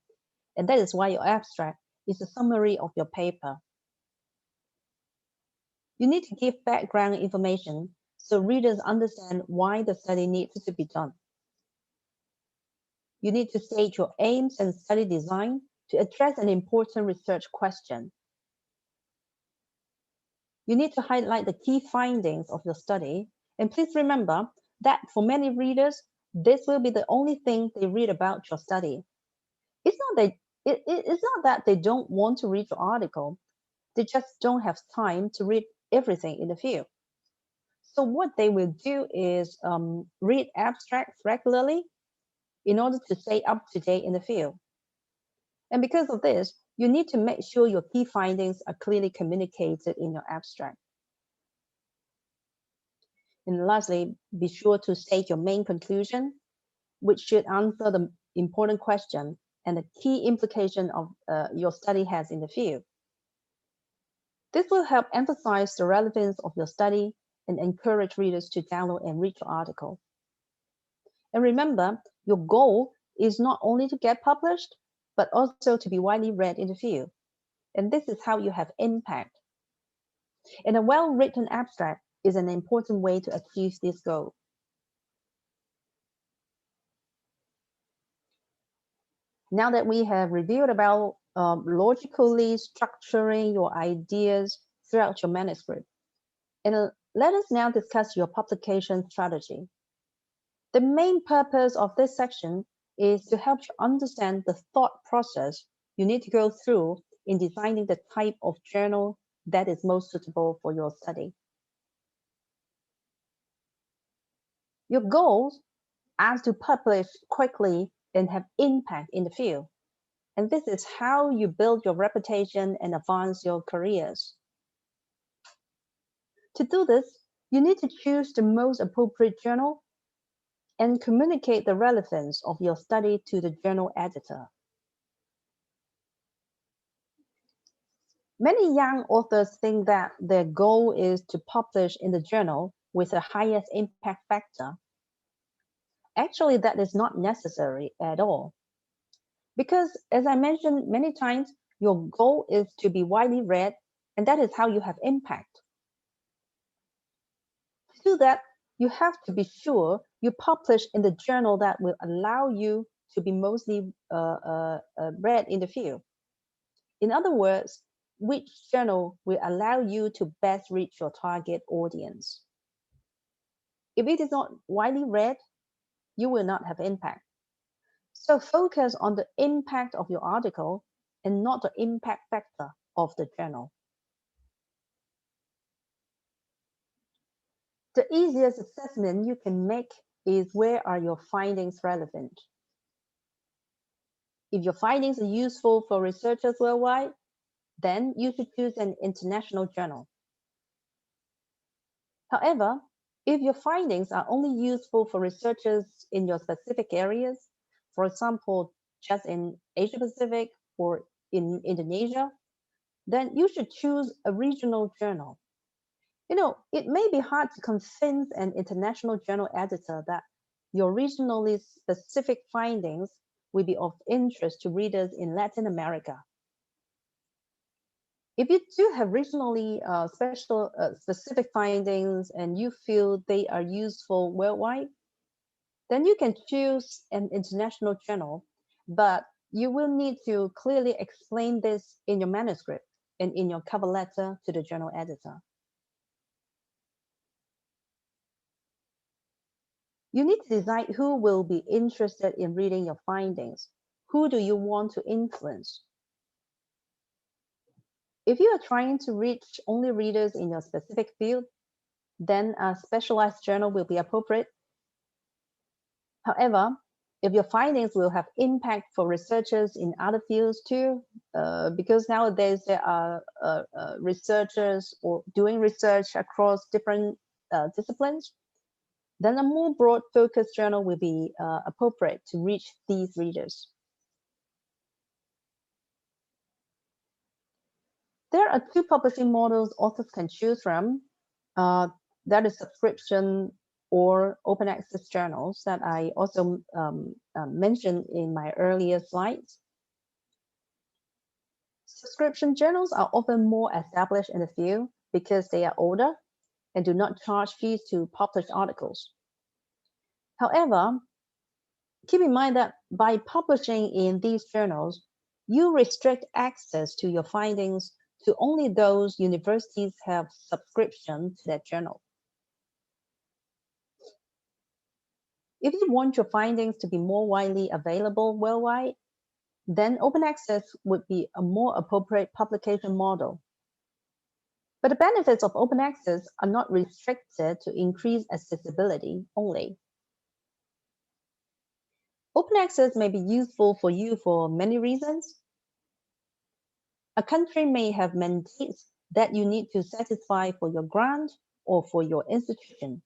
And that is why your abstract is a summary of your paper. You need to give background information so readers understand why the study needs to be done. You need to state your aims and study design to address an important research question. You need to highlight the key findings of your study. And please remember that for many readers, this will be the only thing they read about your study. It's not that they don't want to read your article. They just don't have time to read everything in the field. So what they will do is read abstracts regularly in order to stay up to date in the field. And because of this, you need to make sure your key findings are clearly communicated in your abstract. And lastly, be sure to state your main conclusion, which should answer the important question and the key implication of your study has in the field. This will help emphasize the relevance of your study and encourage readers to download and read your article. And remember, your goal is not only to get published, but also to be widely read in the field. And this is how you have impact. And a well-written abstract is an important way to achieve this goal. Now that we have reviewed about logically structuring your ideas throughout your manuscript, and let us now discuss your publication strategy. The main purpose of this section is to help you understand the thought process you need to go through in designing the type of journal that is most suitable for your study. Your goals are to publish quickly and have impact in the field. And this is how you build your reputation and advance your careers. To do this, you need to choose the most appropriate journal and communicate the relevance of your study to the journal editor. Many young authors think that their goal is to publish in the journal with the highest impact factor. Actually, that is not necessary at all. Because, as I mentioned many times, your goal is to be widely read, and that is how you have impact. To do that, you have to be sure you publish in the journal that will allow you to be mostly read in the field. In other words, which journal will allow you to best reach your target audience. If it is not widely read, you will not have impact. So focus on the impact of your article and not the impact factor of the journal. The easiest assessment you can make is where are your findings relevant. If your findings are useful for researchers worldwide, then you should choose an international journal. However, if your findings are only useful for researchers in your specific areas, for example, just in Asia Pacific or in Indonesia, then you should choose a regional journal. You know, it may be hard to convince an international journal editor that your regionally specific findings will be of interest to readers in Latin America. If you do have regionally specific findings and you feel they are useful worldwide, then you can choose an international journal, but you will need to clearly explain this in your manuscript and in your cover letter to the journal editor. You need to decide who will be interested in reading your findings. Who do you want to influence? If you are trying to reach only readers in your specific field, then a specialized journal will be appropriate. However, if your findings will have impact for researchers in other fields too, because nowadays there are researchers or doing research across different disciplines, then a more broad focused journal will be appropriate to reach these readers. There are two publishing models authors can choose from. that is subscription or open access journals that I also mentioned in my earlier slides. Subscription journals are often more established in the field because they are older and do not charge fees to publish articles. However, keep in mind that by publishing in these journals, you restrict access to your findings to only those universities have subscription to that journal. If you want your findings to be more widely available worldwide, then open access would be a more appropriate publication model. But the benefits of open access are not restricted to increased accessibility only. Open access may be useful for you for many reasons. A country may have mandates that you need to satisfy for your grant or for your institution.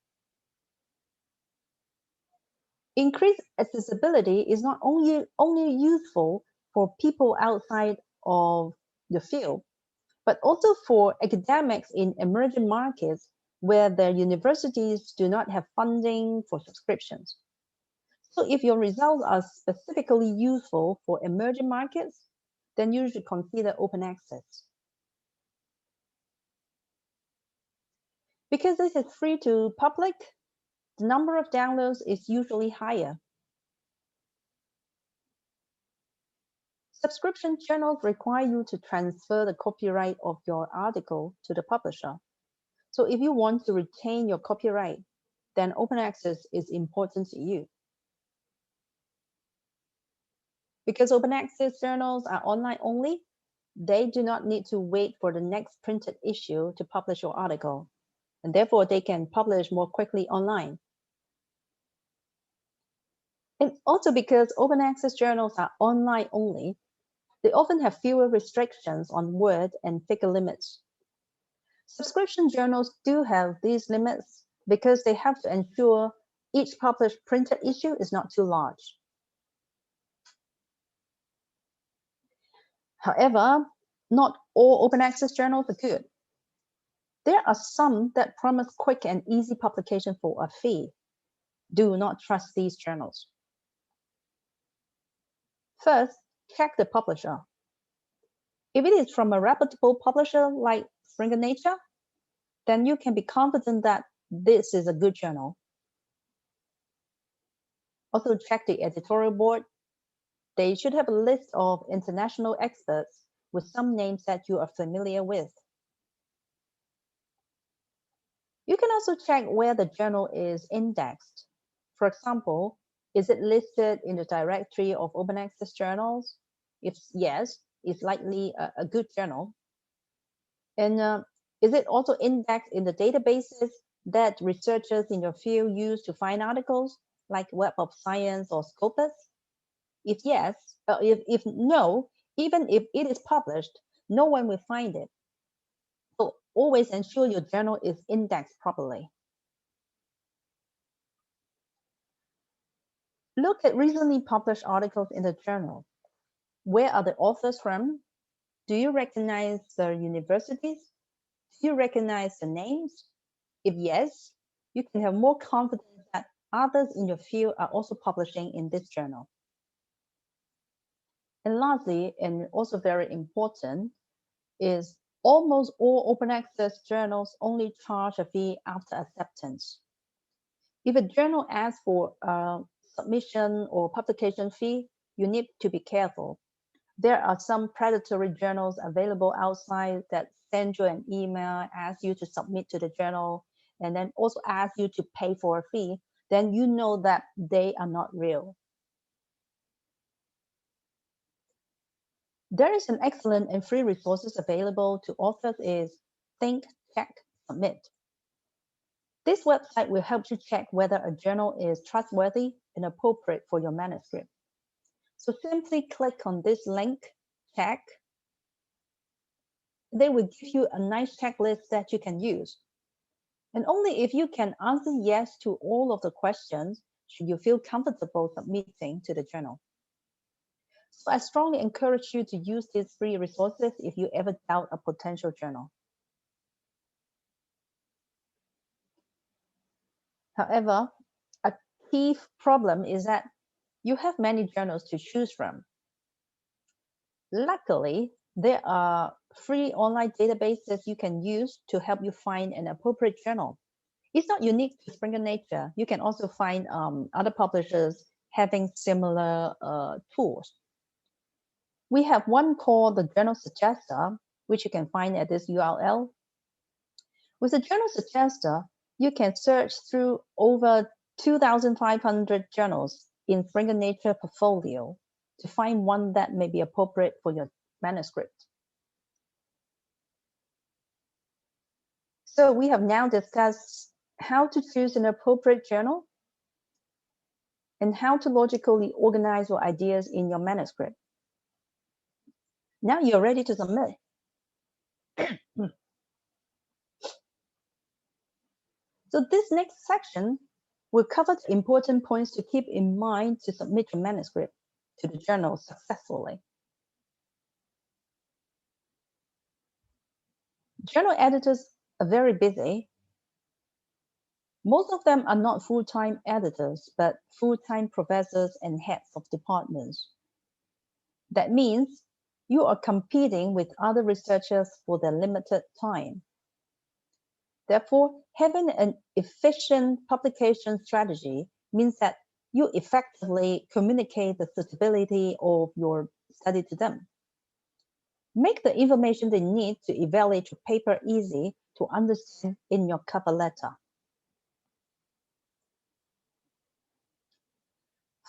Increased accessibility is not only useful for people outside of the field, but also for academics in emerging markets where their universities do not have funding for subscriptions. So if your results are specifically useful for emerging markets, then you should consider open access. Because this is free to public, the number of downloads is usually higher. Subscription journals require you to transfer the copyright of your article to the publisher. So if you want to retain your copyright, then open access is important to you. Because open access journals are online only, they do not need to wait for the next printed issue to publish your article, and therefore they can publish more quickly online. And also because open access journals are online only, they often have fewer restrictions on word and figure limits. Subscription journals do have these limits because they have to ensure each published printed issue is not too large. However, not all open access journals are good. There are some that promise quick and easy publication for a fee. Do not trust these journals. First, check the publisher. If it is from a reputable publisher like Springer Nature, then you can be confident that this is a good journal. Also check the editorial board. They should have a list of international experts with some names that you are familiar with. You can also check where the journal is indexed. For example, is it listed in the directory of open access journals? If yes, it's likely a good journal. And is it also indexed in the databases that researchers in your field use to find articles, like Web of Science or Scopus? If yes, if no, even if it is published, no one will find it. So always ensure your journal is indexed properly. Look at recently published articles in the journal. Where are the authors from? Do you recognize the universities? Do you recognize the names? If yes, you can have more confidence that others in your field are also publishing in this journal. And lastly, and also very important, is almost all open access journals only charge a fee after acceptance. If a journal asks for a submission or publication fee, you need to be careful. There are some predatory journals available outside that send you an email, ask you to submit to the journal, and then also ask you to pay for a fee. Then you know that they are not real. There is an excellent and free resources available to authors is Think, Check, Submit. This website will help you check whether a journal is trustworthy and appropriate for your manuscript. So simply click on this link, check. They will give you a nice checklist that you can use. And only if you can answer yes to all of the questions should you feel comfortable submitting to the journal. So I strongly encourage you to use these free resources if you ever doubt a potential journal. However, a key problem is that you have many journals to choose from. Luckily, there are free online databases you can use to help you find an appropriate journal. It's not unique to Springer Nature. You can also find other publishers having similar tools. We have one called the Journal Suggester, which you can find at this URL. With the Journal Suggester, you can search through over 2,500 journals in Springer Nature portfolio to find one that may be appropriate for your manuscript. So we have now discussed how to choose an appropriate journal and how to logically organize your ideas in your manuscript. Now you're ready to submit. So this next section will cover the important points to keep in mind to submit your manuscript to the journal successfully. Journal editors are very busy. Most of them are not full-time editors, but full-time professors and heads of departments. That means you are competing with other researchers for their limited time. Therefore, having an efficient publication strategy means that you effectively communicate the suitability of your study to them. Make the information they need to evaluate your paper easy to understand in your cover letter.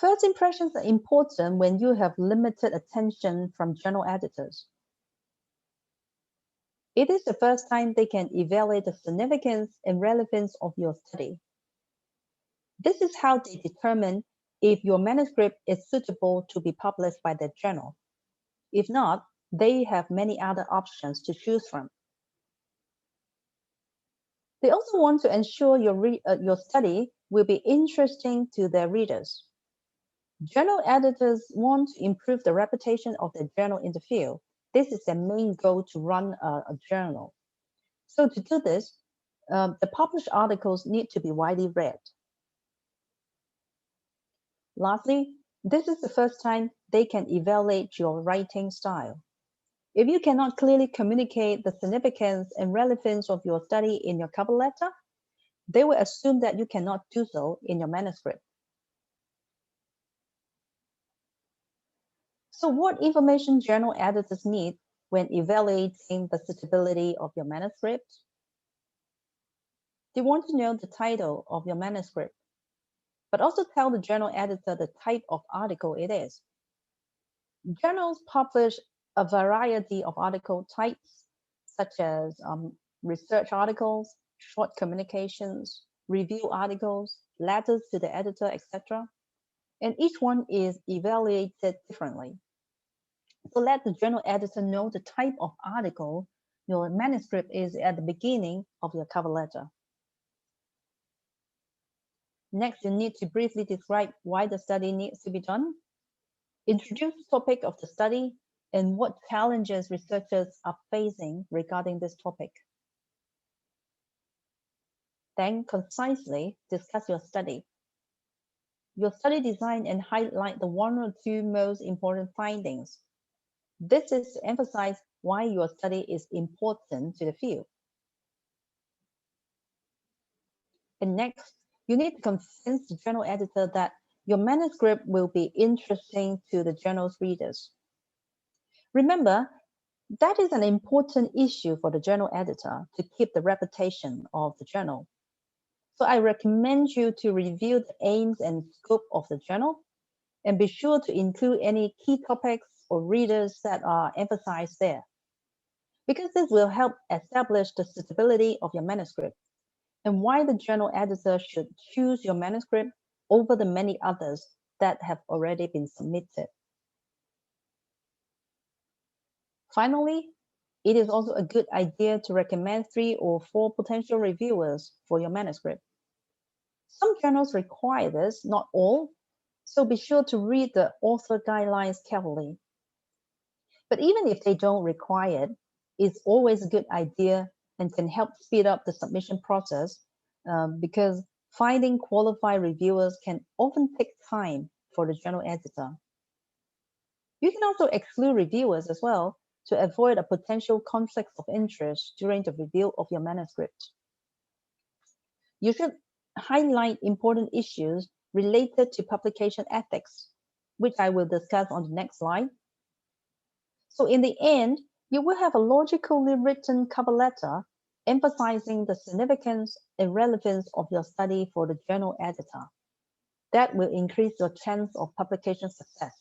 First impressions are important when you have limited attention from journal editors. It is the first time they can evaluate the significance and relevance of your study. This is how they determine if your manuscript is suitable to be published by their journal. If not, they have many other options to choose from. They also want to ensure your study will be interesting to their readers. Journal editors want to improve the reputation of their journal in the field. This is their main goal to run a journal. So to do this, the published articles need to be widely read. Lastly, this is the first time they can evaluate your writing style. If you cannot clearly communicate the significance and relevance of your study in your cover letter, they will assume that you cannot do so in your manuscript. So what information journal editors need when evaluating the suitability of your manuscript? They want to know the title of your manuscript, but also tell the journal editor the type of article it is. Journals publish a variety of article types, such as research articles, short communications, review articles, letters to the editor, etc. And each one is evaluated differently. So let the journal editor know the type of article your manuscript is at the beginning of your cover letter. Next, you need to briefly describe why the study needs to be done, introduce the topic of the study, and what challenges researchers are facing regarding this topic. Then concisely discuss your study. Your study design and highlight the one or two most important findings. This is to emphasize why your study is important to the field. And next, you need to convince the journal editor that your manuscript will be interesting to the journal's readers. Remember, that is an important issue for the journal editor to keep the reputation of the journal. So I recommend you to review the aims and scope of the journal and be sure to include any key topics or readers that are emphasized there, because this will help establish the suitability of your manuscript and why the journal editor should choose your manuscript over the many others that have already been submitted. Finally, it is also a good idea to recommend 3 or 4 potential reviewers for your manuscript. Some journals require this, not all, so be sure to read the author guidelines carefully. But even if they don't require it, it's always a good idea and can help speed up the submission process because Finding qualified reviewers can often take time for the journal editor. You can also exclude reviewers as well to avoid a potential conflict of interest during the review of your manuscript. You should highlight important issues related to publication ethics, which I will discuss on the next slide. So in the end, you will have a logically written cover letter emphasizing the significance and relevance of your study for the journal editor. That will increase your chance of publication success.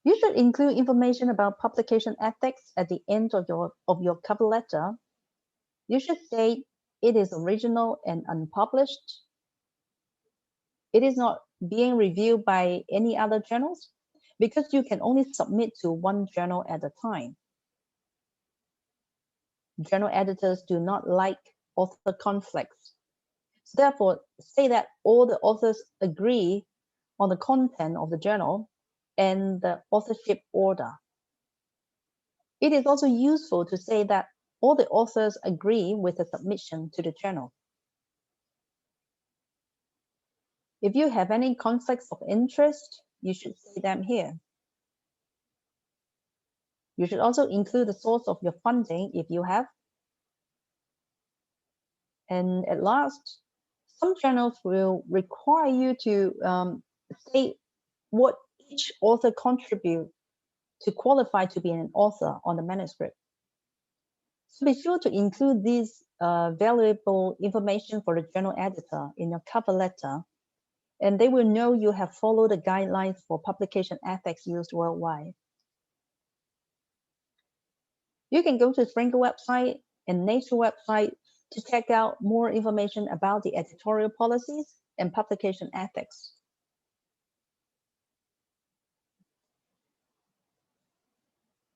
You should include information about publication ethics at the end of your cover letter. You should state it is original and unpublished. It is not being reviewed by any other journals because you can only submit to one journal at a time. Journal editors do not like author conflicts. So therefore, say that all the authors agree on the content of the journal and the authorship order. It is also useful to say that all the authors agree with the submission to the journal. If you have any conflicts of interest, you should say them here. You should also include the source of your funding if you have. And at last, some journals will require you to state what each author contribute to qualify to be an author on the manuscript. So be sure to include this valuable information for the journal editor in your cover letter, and they will know you have followed the guidelines for publication ethics used worldwide. You can go to Springer website and Nature website to check out more information about the editorial policies and publication ethics.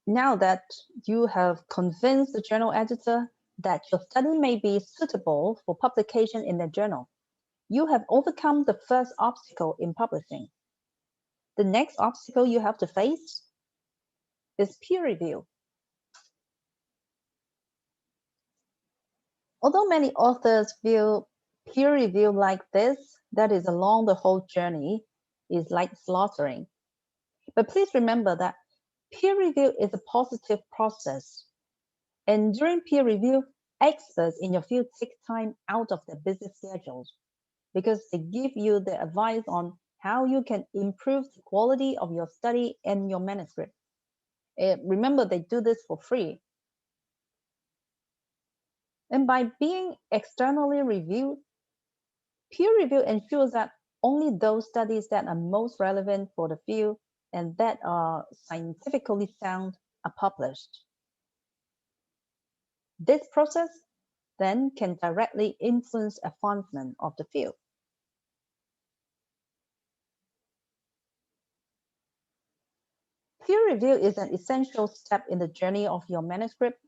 Now that you have convinced the journal editor that your study may be suitable for publication in the journal, you have overcome the first obstacle in publishing. The next obstacle you have to face is peer review. Although many authors view peer review like this, that is along the whole journey, is like slaughtering. But please remember that peer review is a positive process. And during peer review, experts in your field take time out of their busy schedules because they give you the advice on how you can improve the quality of your study and your manuscript. Remember, they do this for free. And by being externally reviewed, peer review ensures that only those studies that are most relevant for the field and that are scientifically sound are published. This process then can directly influence advancement of the field. Peer review is an essential step in the journey of your manuscript.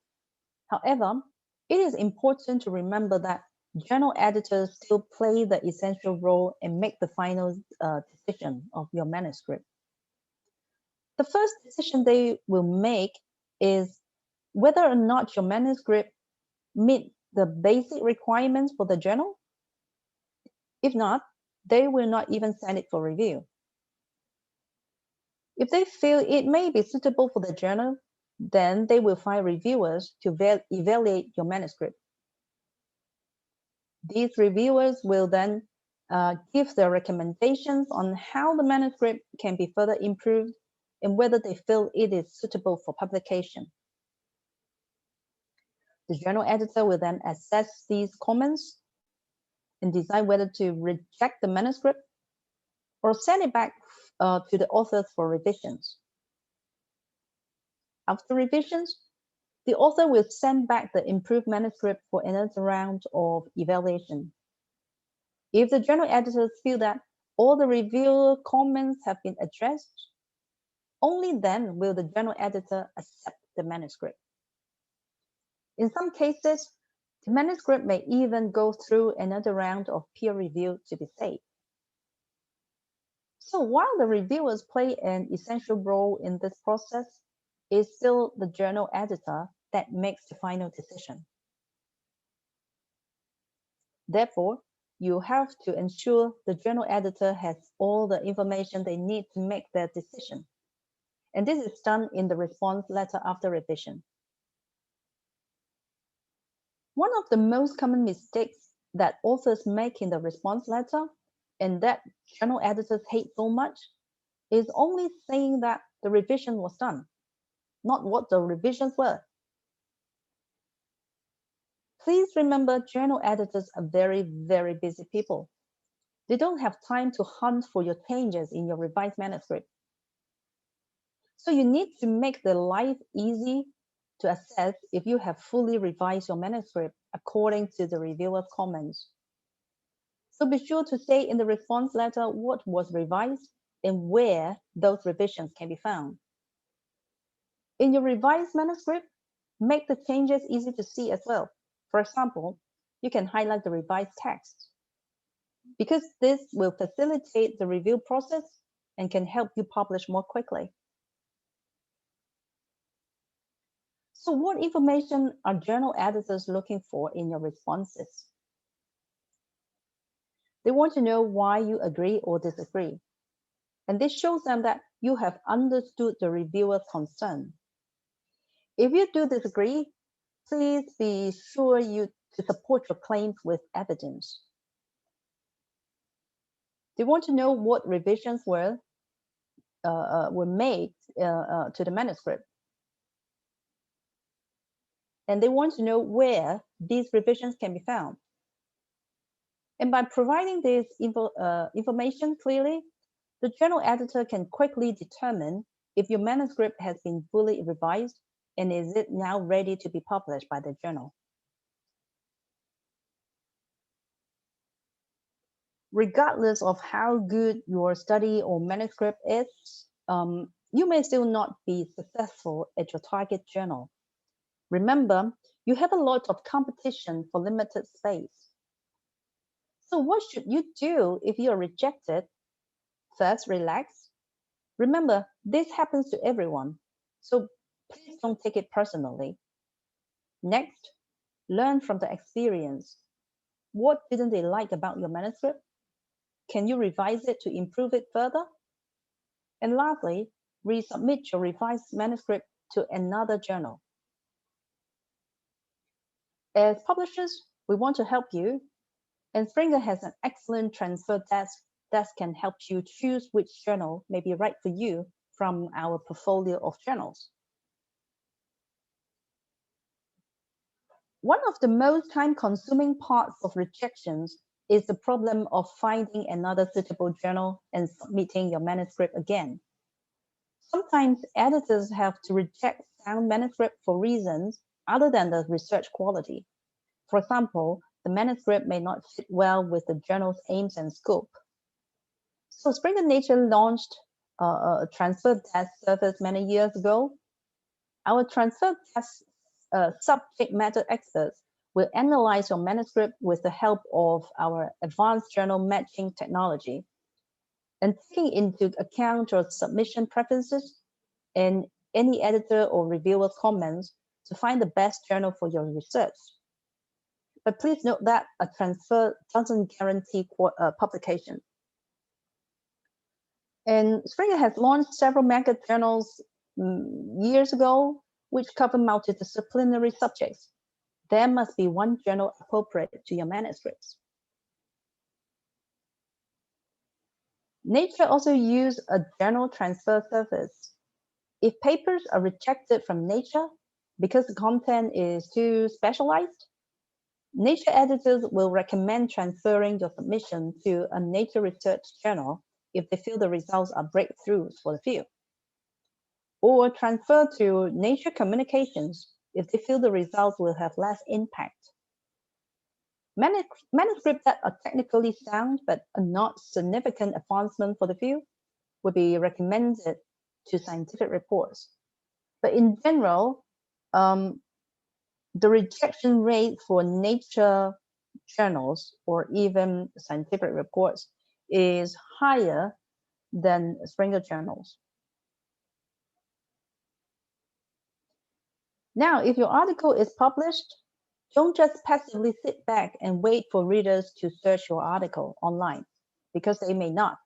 However, it is important to remember that journal editors still play the essential role and make the final decision of your manuscript. The first decision they will make is whether or not your manuscript meet the basic requirements for the journal. If not, they will not even send it for review. If they feel it may be suitable for the journal, then they will find reviewers to evaluate your manuscript. These reviewers will then give their recommendations on how the manuscript can be further improved and whether they feel it is suitable for publication. The journal editor will then assess these comments and decide whether to reject the manuscript or send it back to the authors for revisions. After revisions, the author will send back the improved manuscript for another round of evaluation. If the journal editors feel that all the review comments have been addressed, only then will the journal editor accept the manuscript. In some cases, the manuscript may even go through another round of peer review to be saved. So while the reviewers play an essential role in this process, it's still the journal editor that makes the final decision. Therefore, you have to ensure the journal editor has all the information they need to make their decision. And this is done in the response letter after revision. One of the most common mistakes that authors make in the response letter, and that journal editors hate so much, is only saying that the revision was done, not what the revisions were. Please remember, journal editors are very, very busy people. They don't have time to hunt for your changes in your revised manuscript. So you need to make their life easy to assess if you have fully revised your manuscript according to the reviewer's comments. So be sure to say in the response letter what was revised and where those revisions can be found. In your revised manuscript, make the changes easy to see as well. For example, you can highlight the revised text, because this will facilitate the review process and can help you publish more quickly. So what information are journal editors looking for in your responses? They want to know why you agree or disagree. And this shows them that you have understood the reviewer's concern. If you do disagree, please be sure to support your claims with evidence. They want to know what revisions were made to the manuscript. And they want to know where these revisions can be found. And by providing this information clearly, the journal editor can quickly determine if your manuscript has been fully revised and is it now ready to be published by the journal. Regardless of how good your study or manuscript is, you may still not be successful at your target journal. Remember, you have a lot of competition for limited space. So what should you do if you are rejected? First, relax. Remember, this happens to everyone, so please don't take it personally. Next, learn from the experience. What didn't they like about your manuscript? Can you revise it to improve it further? And lastly, resubmit your revised manuscript to another journal. As publishers, we want to help you, and Springer has an excellent transfer desk that can help you choose which journal may be right for you from our portfolio of journals. One of the most time-consuming parts of rejections is the problem of finding another suitable journal and submitting your manuscript again. Sometimes editors have to reject sound manuscript for reasons other than the research quality. For example, the manuscript may not fit well with the journal's aims and scope. So Springer Nature launched a transfer desk service many years ago. Our transfer desk subject matter experts will analyze your manuscript with the help of our advanced journal matching technology, and taking into account your submission preferences and any editor or reviewer's comments to find the best journal for your research. But please note that a transfer doesn't guarantee publication. And Springer has launched several mega journals years ago, which cover multidisciplinary subjects. There must be one journal appropriate to your manuscripts. Nature also uses a journal transfer service. If papers are rejected from Nature because the content is too specialized, Nature editors will recommend transferring your submission to a Nature research journal if they feel the results are breakthroughs for the field, or transfer to Nature Communications if they feel the results will have less impact. Manuscripts that are technically sound but are not significant advancement for the field would be recommended to scientific reports. But in general, the rejection rate for Nature journals or even scientific reports is higher than Springer journals. Now, if your article is published, Don't just passively sit back and wait for readers to search your article online, because they may not.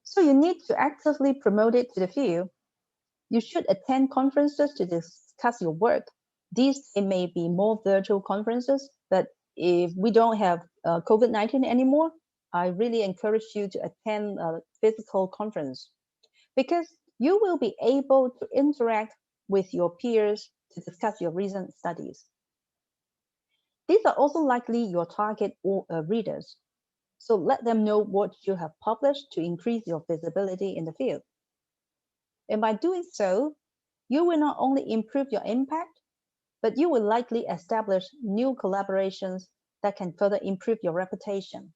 So you need to actively promote it to the field. You should attend conferences to discuss your work. These may be more virtual conferences, but if we don't have COVID-19 anymore, I really encourage you to attend a physical conference, because you will be able to interact with your peers to discuss your recent studies. These are also likely your target readers, so let them know what you have published to increase your visibility in the field. And by doing so, you will not only improve your impact, but you will likely establish new collaborations that can further improve your reputation.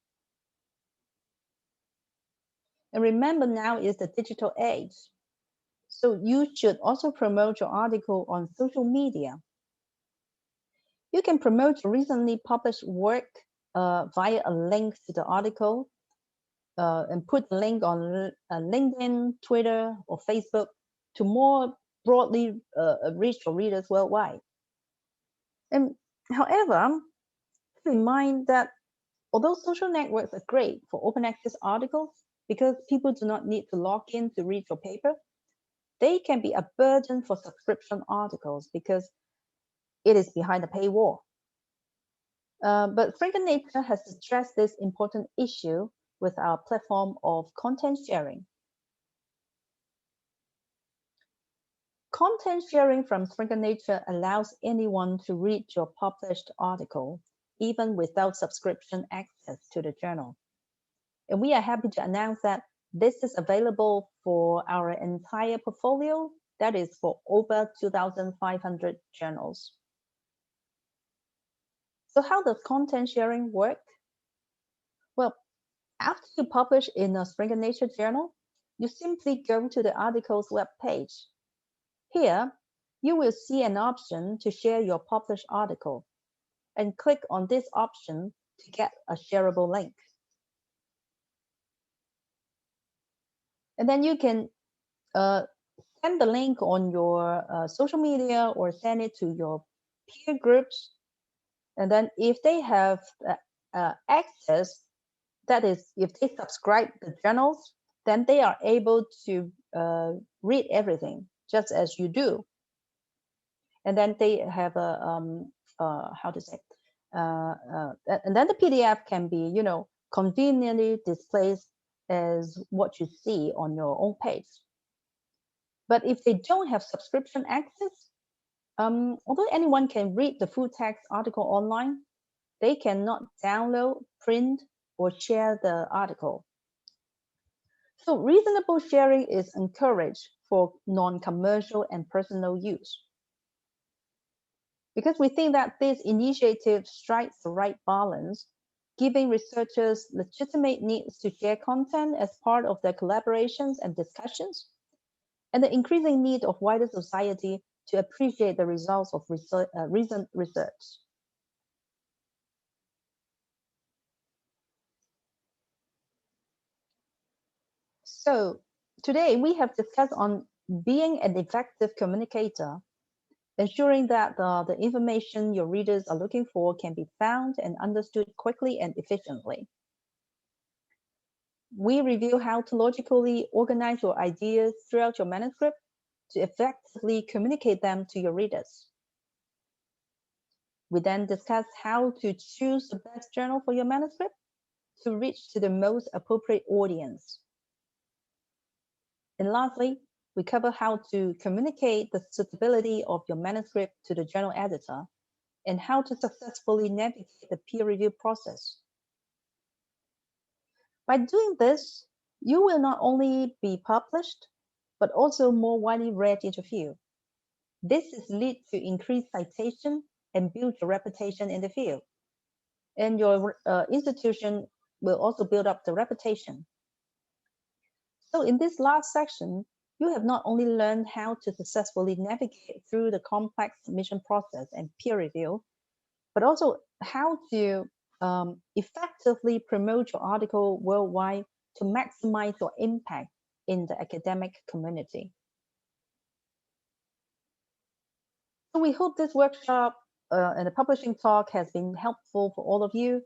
And remember, now is the digital age, so you should also promote your article on social media. You can promote your recently published work via a link to the article and put the link on LinkedIn, Twitter, or Facebook to more broadly reach your readers worldwide. And however, keep in mind that although social networks are great for open access articles, because people do not need to log in to read your paper, they can be a burden for subscription articles because it is behind a paywall. But Franken Nature has addressed this important issue with our platform of content sharing. Content sharing from Franken Nature allows anyone to read your published article, even without subscription access to the journal. And we are happy to announce that this is available for our entire portfolio, that is for over 2,500 journals. So how does content sharing work? Well, after you publish in a Franken Nature journal, you simply go to the article's web page. Here, you will see an option to share your published article, and click on this option to get a shareable link. And then you can send the link on your social media or send it to your peer groups. And then if they have access, that is, if they subscribe the journals, then they are able to read everything just as you do. And then they have a, how to say, and then the PDF can be, conveniently displayed as what you see on your own page. But if they don't have subscription access, although anyone can read the full text article online, they cannot download, print, or share the article. So reasonable sharing is encouraged for non-commercial and personal use. Because we think that this initiative strikes the right balance, giving researchers legitimate needs to share content as part of their collaborations and discussions, and the increasing need of wider society to appreciate the results of recent research. So today we have discussed on being an effective communicator, ensuring that the information your readers are looking for can be found and understood quickly and efficiently. We review how to logically organize your ideas throughout your manuscript to effectively communicate them to your readers. We then discuss how to choose the best journal for your manuscript to reach to the most appropriate audience. And lastly, we cover how to communicate the suitability of your manuscript to the journal editor and how to successfully navigate the peer review process. By doing this, you will not only be published, but also more widely read in the field. This is lead to increased citation and build your reputation in the field. And your institution will also build up the reputation. So in this last section, you have not only learned how to successfully navigate through the complex submission process and peer review, but also how to effectively promote your article worldwide to maximize your impact in the academic community. So we hope this workshop and the publishing talk has been helpful for all of you.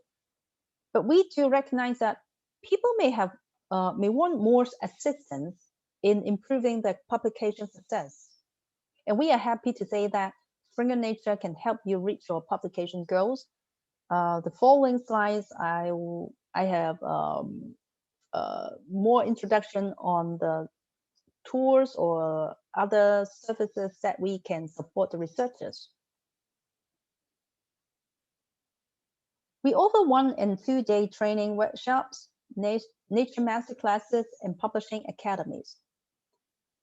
But we do recognize that people may want more assistance in improving their publication success. And we are happy to say that Springer Nature can help you reach your publication goals. The following slides, I have more introduction on the tools or other services that we can support the researchers. We offer 1- and 2-day training workshops, Nature Masterclasses, and publishing academies.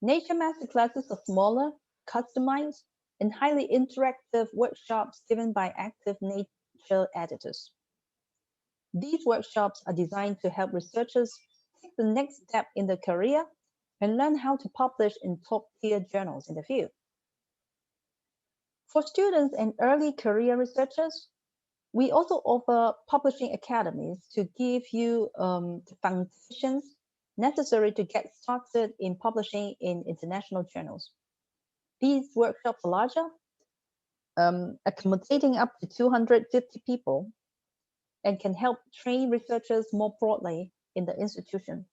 Nature Masterclasses are smaller, customized, and highly interactive workshops given by active nature editors. These workshops are designed to help researchers take the next step in their career and learn how to publish in top-tier journals in the field. For students and early career researchers, we also offer publishing academies to give you the foundations necessary to get started in publishing in international journals. These workshops are larger, accommodating up to 250 people, and can help train researchers more broadly in the institution.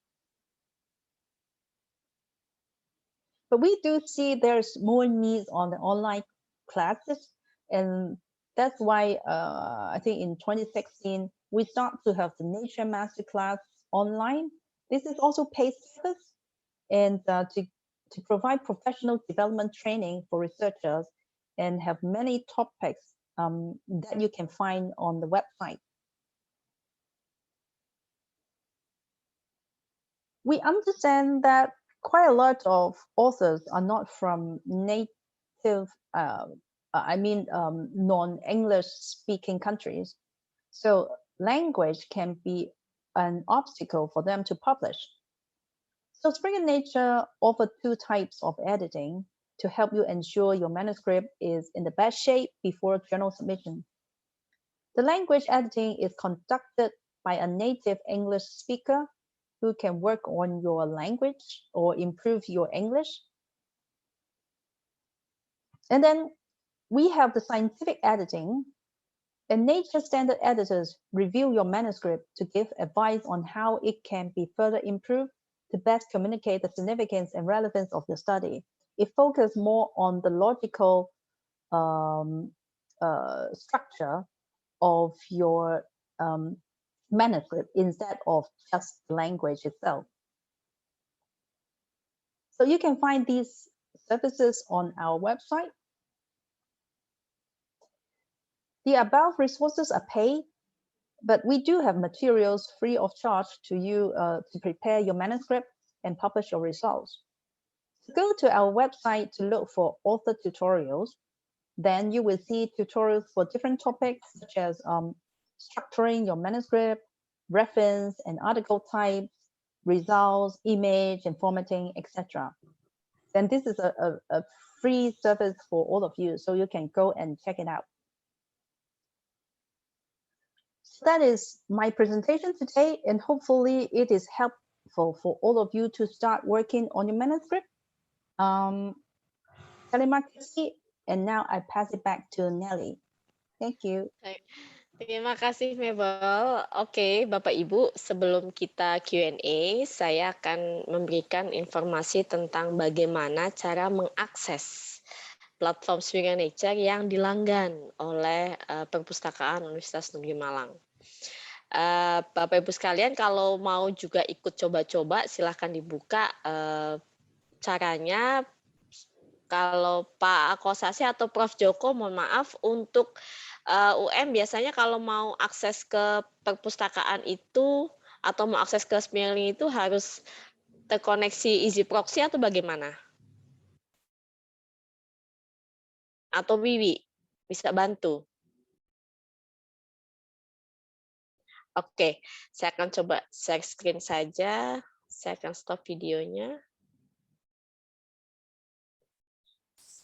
But we do see there's more needs on the online classes, and that's why I think in 2016, we start to have the Nature Masterclass online. This is also paid service, and to provide professional development training for researchers and have many topics that you can find on the website. We understand that quite a lot of authors are not from native, non-English speaking countries. So language can be an obstacle for them to publish. So Springer Nature offers 2 types of editing to help you ensure your manuscript is in the best shape before journal submission. The language editing is conducted by a native English speaker who can work on your language or improve your English. And then we have the scientific editing, and Nature standard editors review your manuscript to give advice on how it can be further improved to best communicate the significance and relevance of your study. It focuses more on the logical structure of your manuscript instead of just the language itself. So you can find these services on our website. The above resources are paid, but we do have materials free of charge to you to prepare your manuscript and publish your results. So go to our website to look for author tutorials. Then you will see tutorials for different topics such as structuring your manuscript, reference and article types, results, image and formatting, etc. Then this is a free service for all of you, so you can go and check it out. So that is my presentation today, and hopefully it is helpful for all of you to start working on your manuscript. Terima kasih, and now I pass it back to Nelly. Thank you. Terima kasih Mabel. Oke, Bapak Ibu, sebelum kita Q&A, saya akan memberikan informasi tentang bagaimana cara mengakses platform Springer Nature yang dilanggan oleh Perpustakaan Universitas Negeri Malang. Bapak Ibu sekalian, kalau mau juga ikut coba-coba, silahkan dibuka caranya. Kalau Pak Kosasi atau Prof Joko, mohon maaf, untuk UM biasanya kalau mau akses ke perpustakaan itu atau mau akses ke Springer itu harus terkoneksi easy proxy atau bagaimana? Atau Wiwi bisa bantu? Oke, saya akan coba share screen saja. Saya akan stop videonya.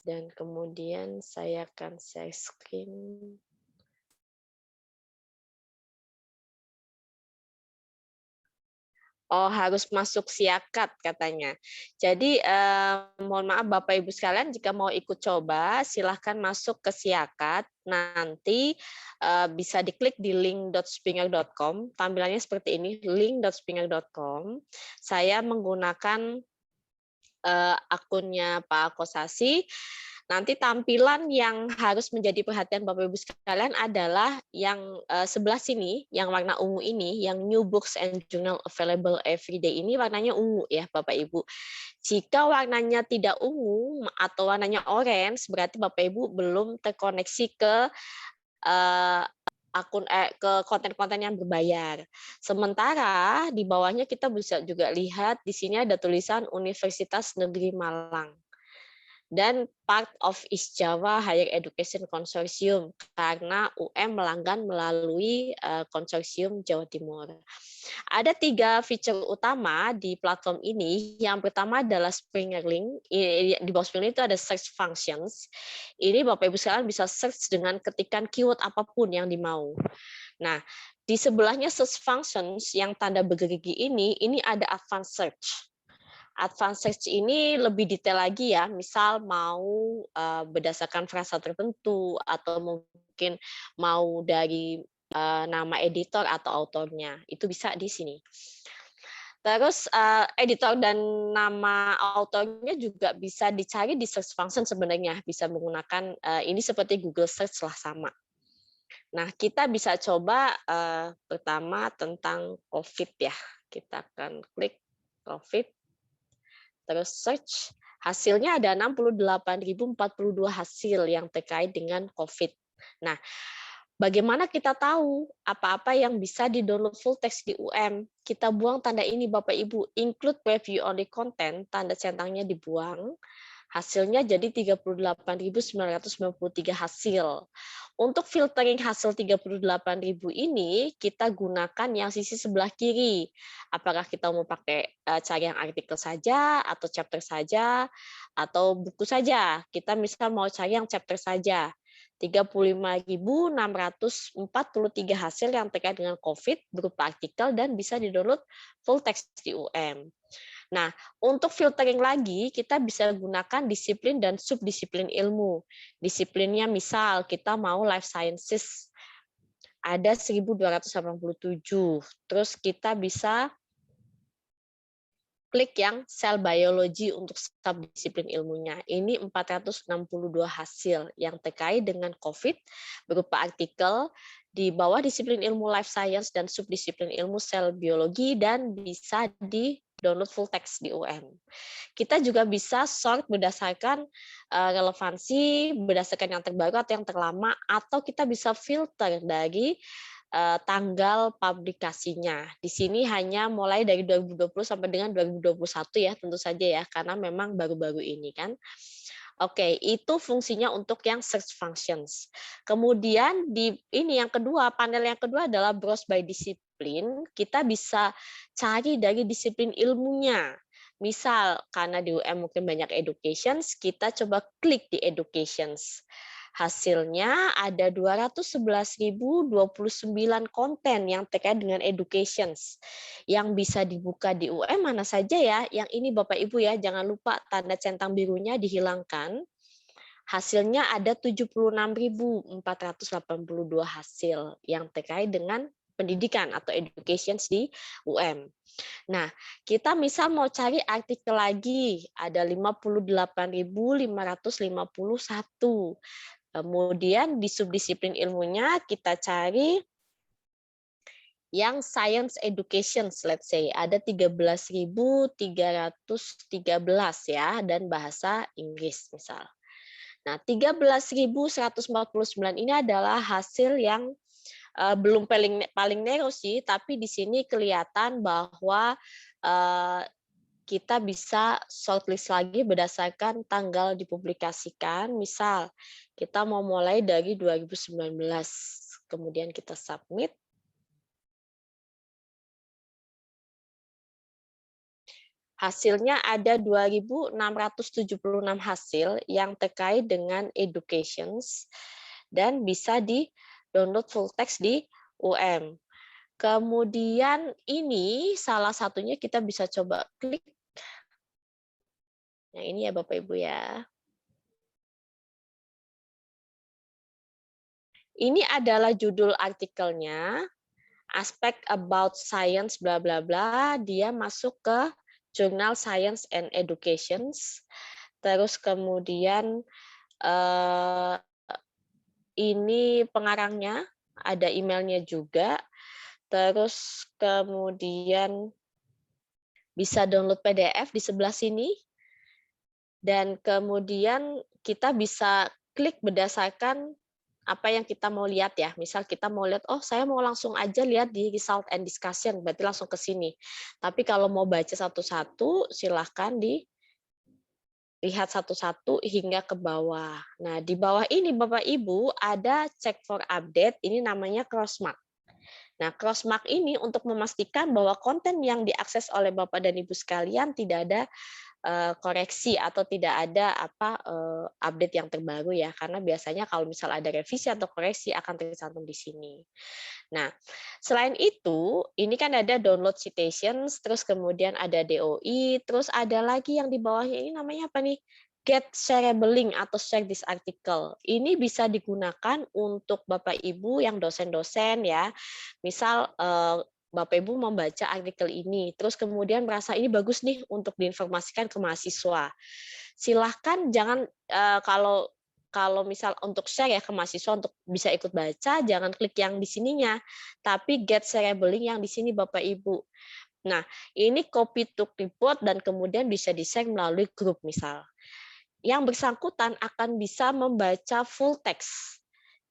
Dan kemudian saya akan share screen. Oh, harus masuk siakat katanya. Jadi mohon maaf Bapak Ibu sekalian, jika mau ikut coba silahkan masuk ke siakat. Nanti bisa diklik di link.spinger.com. Tampilannya seperti ini, link.spinger.com. Saya menggunakan akunnya Pak Kosasi. Nanti tampilan yang harus menjadi perhatian Bapak Ibu sekalian adalah yang sebelah sini, yang warna ungu ini, yang new books and journal available every day ini warnanya ungu ya Bapak Ibu. Jika warnanya tidak ungu atau warnanya orange, berarti Bapak Ibu belum terkoneksi ke ke konten-konten yang berbayar. Sementara di bawahnya kita bisa juga lihat di sini ada tulisan Universitas Negeri Malang dan part of East Java Higher Education Consortium karena UM melanggan melalui konsorsium Jawa Timur. Ada 3 fitur utama di platform ini. Yang pertama adalah Springer Link. Di bawah Springer itu ada search functions. Ini Bapak Ibu sekalian bisa search dengan ketikan keyword apapun yang dimau. Nah, di sebelahnya search functions yang tanda bergerigi ini ada advanced search. Advanced search ini lebih detail lagi ya, misal mau berdasarkan frasa tertentu atau mungkin mau dari nama editor atau autornya, itu bisa di sini. Terus editor dan nama autornya juga bisa dicari di search function sebenarnya, bisa menggunakan ini seperti Google Search lah sama. Nah, kita bisa coba pertama tentang COVID ya. Kita akan klik COVID. Terus search, hasilnya ada 68.042 hasil yang terkait dengan COVID. Nah, bagaimana kita tahu apa-apa yang bisa di-download full text di UM? Kita buang tanda ini Bapak Ibu, include preview only content, tanda centangnya dibuang. Hasilnya jadi 38.993 hasil. Untuk filtering hasil 38.000 ini, kita gunakan yang sisi sebelah kiri. Apakah kita mau pakai cari yang artikel saja, atau chapter saja, atau buku saja. Kita misal mau cari yang chapter saja. 35.643 hasil yang terkait dengan COVID berupa artikel dan bisa di-download full text di UM. Nah, untuk filtering lagi, kita bisa gunakan disiplin dan subdisiplin ilmu. Disiplinnya misal kita mau life sciences, ada 1.287. Terus kita bisa klik yang cell biology untuk subdisiplin ilmunya. Ini 462 hasil yang terkait dengan COVID berupa artikel di bawah disiplin ilmu life science dan subdisiplin ilmu sel biologi dan bisa di-download full text di UM. Kita juga bisa sort berdasarkan relevansi, berdasarkan yang terbaru atau yang terlama, atau kita bisa filter dari tanggal publikasinya. Di sini hanya mulai dari 2020 sampai dengan 2021 ya, tentu saja ya, karena memang baru-baru ini kan. Oke, itu fungsinya untuk yang search functions. Kemudian di ini yang kedua, panel yang kedua adalah browse by disiplin. Kita bisa cari dari disiplin ilmunya. Misal karena di UM mungkin banyak educations, kita coba klik di educations. Hasilnya ada 211.029 konten yang terkait dengan educations. Yang bisa dibuka di UM mana saja ya? Yang ini Bapak Ibu ya, jangan lupa tanda centang birunya dihilangkan. Hasilnya ada 76.482 hasil yang terkait dengan pendidikan atau educations di UM. Nah, kita misal mau cari artikel lagi, ada 58.551. Kemudian di subdisiplin ilmunya kita cari yang science education, let's say, ada 13.313 ya, dan bahasa Inggris misal. Nah, 13.149 ini adalah hasil yang belum paling narrow sih, tapi di sini kelihatan bahwa kita bisa shortlist lagi berdasarkan tanggal dipublikasikan. Misal, kita mau mulai dari 2019, kemudian kita submit. Hasilnya ada 2.676 hasil yang terkait dengan educations dan bisa di-download full text di UM. Kemudian ini salah satunya kita bisa coba klik. Yang ini ya Bapak Ibu ya. Ini adalah judul artikelnya, aspek about science bla bla bla, dia masuk ke jurnal Science and Education. Terus kemudian ini pengarangnya, ada emailnya juga. Terus kemudian bisa download PDF di sebelah sini. Dan kemudian kita bisa klik berdasarkan apa yang kita mau lihat ya. Misal kita mau lihat, oh saya mau langsung aja lihat di result and discussion, berarti langsung ke sini. Tapi kalau mau baca satu-satu, silahkan dilihat satu-satu hingga ke bawah. Nah, di bawah ini Bapak Ibu ada check for update, ini namanya crossmark. Nah, crossmark ini untuk memastikan bahwa konten yang diakses oleh Bapak dan Ibu sekalian tidak ada koreksi atau tidak ada update yang terbaru ya, karena biasanya kalau misal ada revisi atau koreksi akan tercantum di sini. Nah, selain itu, ini kan ada download citations, terus kemudian ada DOI, terus ada lagi yang di bawahnya ini namanya apa nih? Get shareable link atau share this article. Ini bisa digunakan untuk Bapak Ibu yang dosen-dosen ya. Misal Bapak Ibu membaca artikel ini, terus kemudian merasa ini bagus nih untuk diinformasikan ke mahasiswa. Silahkan jangan kalau misal untuk share ya ke mahasiswa untuk bisa ikut baca, jangan klik yang di sininya, tapi get shareable link yang di sini Bapak Ibu. Nah, ini copy to clipboard dan kemudian bisa di-share melalui grup misal. Yang bersangkutan akan bisa membaca full text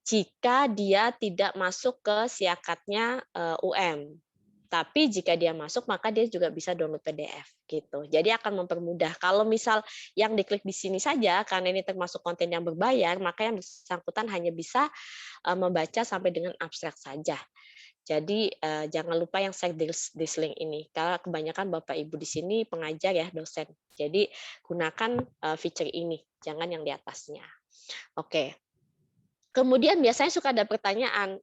jika dia tidak masuk ke siakatnya UM. Tapi jika dia masuk, maka dia juga bisa download PDF gitu. Jadi akan mempermudah. Kalau misal yang diklik di sini saja, karena ini termasuk konten yang berbayar, maka yang bersangkutan hanya bisa membaca sampai dengan abstrak saja. Jadi jangan lupa yang share this link ini, karena kebanyakan Bapak Ibu di sini pengajar ya, dosen. Jadi gunakan feature ini, jangan yang di atasnya. Oke. Kemudian biasanya suka ada pertanyaan,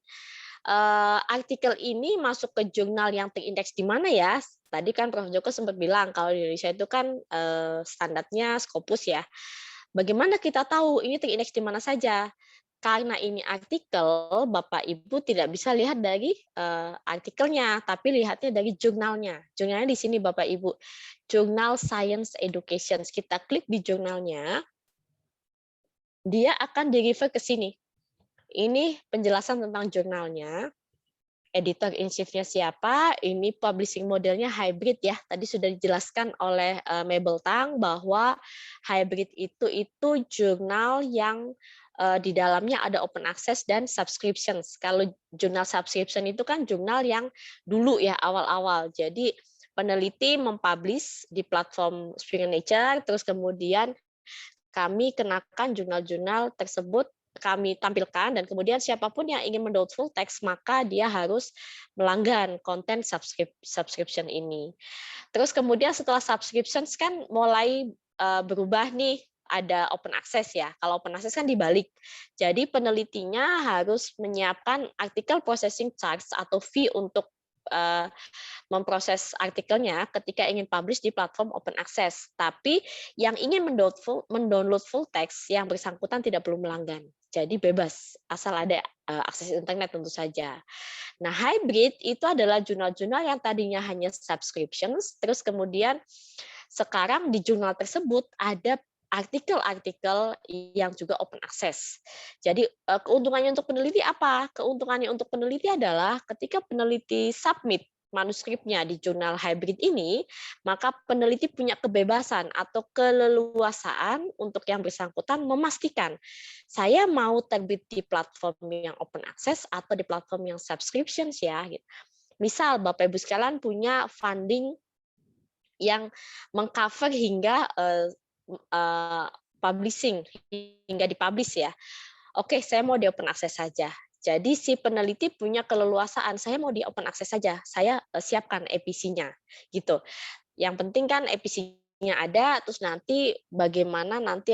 artikel ini masuk ke jurnal yang terindeks di mana ya? Tadi kan Prof. Joko sempat bilang kalau di Indonesia itu kan standarnya Scopus ya. Bagaimana kita tahu ini terindeks di mana saja? Karena ini artikel, Bapak Ibu tidak bisa lihat dari artikelnya, tapi lihatnya dari jurnalnya. Jurnalnya di sini Bapak Ibu, Jurnal Science Education. Kita klik di jurnalnya, dia akan di-refer ke sini. Ini penjelasan tentang jurnalnya, editor in chief-nya siapa, ini publishing modelnya hybrid ya. Tadi sudah dijelaskan oleh Mabel Tang bahwa hybrid itu jurnal yang di dalamnya ada open access dan subscriptions. Kalau jurnal subscription itu kan jurnal yang dulu ya awal-awal. Jadi peneliti mempublish di platform Springer Nature, terus kemudian kami kenakan jurnal-jurnal tersebut, kami tampilkan, dan kemudian siapapun yang ingin mendownload full text maka dia harus melanggan konten subscription ini. Terus kemudian setelah subscriptions kan mulai berubah nih, ada open access ya. Kalau open access kan dibalik. Jadi penelitinya harus menyiapkan artikel processing charge atau fee untuk memproses artikelnya ketika ingin publish di platform open access. Tapi yang ingin mendownload full text yang bersangkutan tidak perlu melanggan. Jadi bebas, asal ada akses internet tentu saja. Nah, hybrid itu adalah jurnal-jurnal yang tadinya hanya subscriptions, terus kemudian sekarang di jurnal tersebut ada artikel-artikel yang juga open access. Jadi keuntungannya untuk peneliti apa? Keuntungannya untuk peneliti adalah ketika peneliti submit manuskripnya di jurnal hybrid ini, maka peneliti punya kebebasan atau keleluasaan untuk yang bersangkutan memastikan saya mau terbit di platform yang open access atau di platform yang subscriptions ya. Misal Bapak Ibu sekalian punya funding yang mengcover hingga publishing, hingga dipublish ya. Oke, saya mau di open access saja. Jadi si peneliti punya keleluasaan, saya mau di open access saja, saya siapkan EPC-nya gitu. Yang penting kan EPC-nya ada, terus nanti bagaimana nanti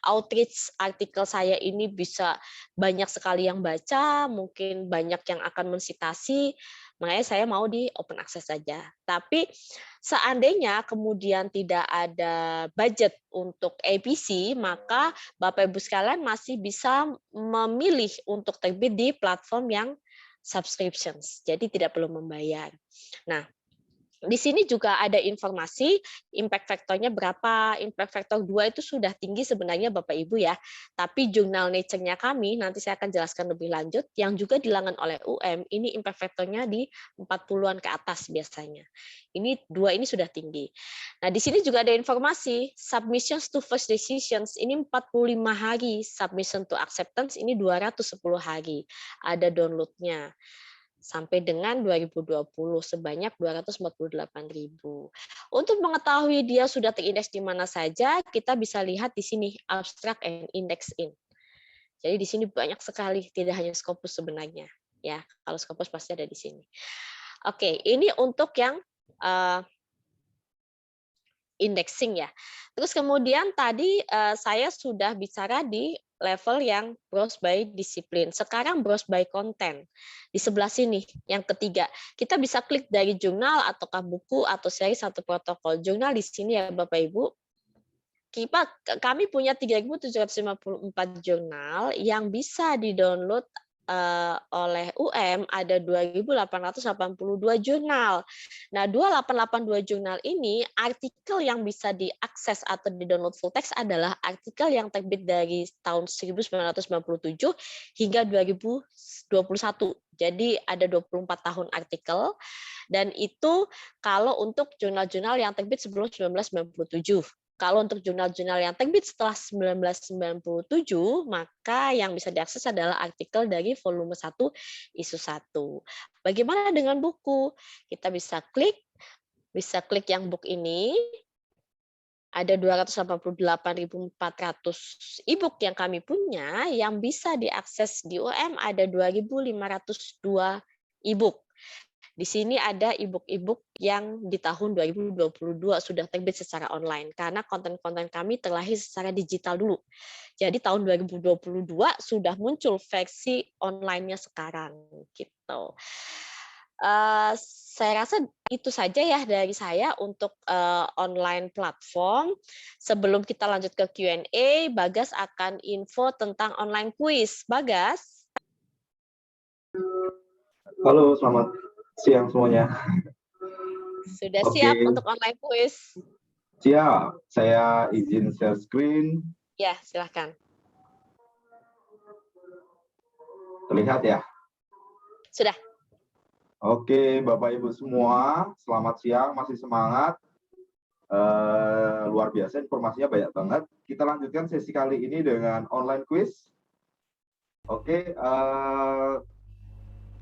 outreach artikel saya ini bisa banyak sekali yang baca, mungkin banyak yang akan mensitasi, Makanya saya mau di open access saja. Tapi seandainya kemudian tidak ada budget untuk APC, maka Bapak Ibu sekalian masih bisa memilih untuk terbit di platform yang subscriptions. Jadi tidak perlu membayar. Nah, di sini juga ada informasi impact factor-nya berapa. Impact factor 2 itu sudah tinggi sebenarnya Bapak Ibu ya. Tapi jurnal Nature-nya kami, nanti saya akan jelaskan lebih lanjut, yang juga dilakukan oleh UM, ini impact factor-nya di 40-an ke atas biasanya. Ini 2 ini sudah tinggi. Nah, di sini juga ada informasi, submissions to first decisions, ini 45 hari, submission to acceptance, ini 210 hari. Ada download-nya. Sampai dengan 2020 sebanyak 248.000. Untuk mengetahui dia sudah terindeks di mana saja, kita bisa lihat di sini abstract and index in. Jadi di sini banyak sekali, tidak hanya Scopus sebenarnya. Ya, kalau Scopus pasti ada di sini. Oke, ini untuk yang indexing ya. Terus kemudian tadi saya sudah bicara di level yang browse by disiplin. Sekarang browse by content. Di sebelah sini, yang ketiga. Kita bisa klik dari jurnal, ataukah buku, atau seri satu protokol. Jurnal di sini ya Bapak Ibu. Kami punya 3.754 jurnal yang bisa di-download oleh UM, ada 2.882 jurnal. Nah, 2.882 jurnal ini, artikel yang bisa diakses atau di-download full text adalah artikel yang terbit dari tahun 1997 hingga 2021. Jadi ada 24 tahun artikel, dan itu kalau untuk jurnal-jurnal yang terbit sebelum 1997. Kalau untuk jurnal-jurnal yang terbit setelah 1997, maka yang bisa diakses adalah artikel dari volume 1, isu 1. Bagaimana dengan buku? Kita bisa klik yang book ini. Ada 288.400 e-book yang kami punya, yang bisa diakses di UM ada 2.502 e-book. Di sini ada e-book yang di tahun 2022 sudah terbit secara online, karena konten-konten kami terlahir secara digital dulu. Jadi tahun 2022 sudah muncul versi online-nya sekarang gitu. Saya rasa itu saja ya dari saya untuk online platform. Sebelum kita lanjut ke Q&A, Bagas akan info tentang online quiz. Bagas. Halo, selamat siang semuanya. Sudah siap untuk online quiz? Siap, saya izin share screen. Ya, silahkan. Terlihat ya? Sudah. Oke, Bapak Ibu semua, selamat siang, masih semangat. Luar biasa, informasinya banyak banget. Kita lanjutkan sesi kali ini dengan online quiz. Oke,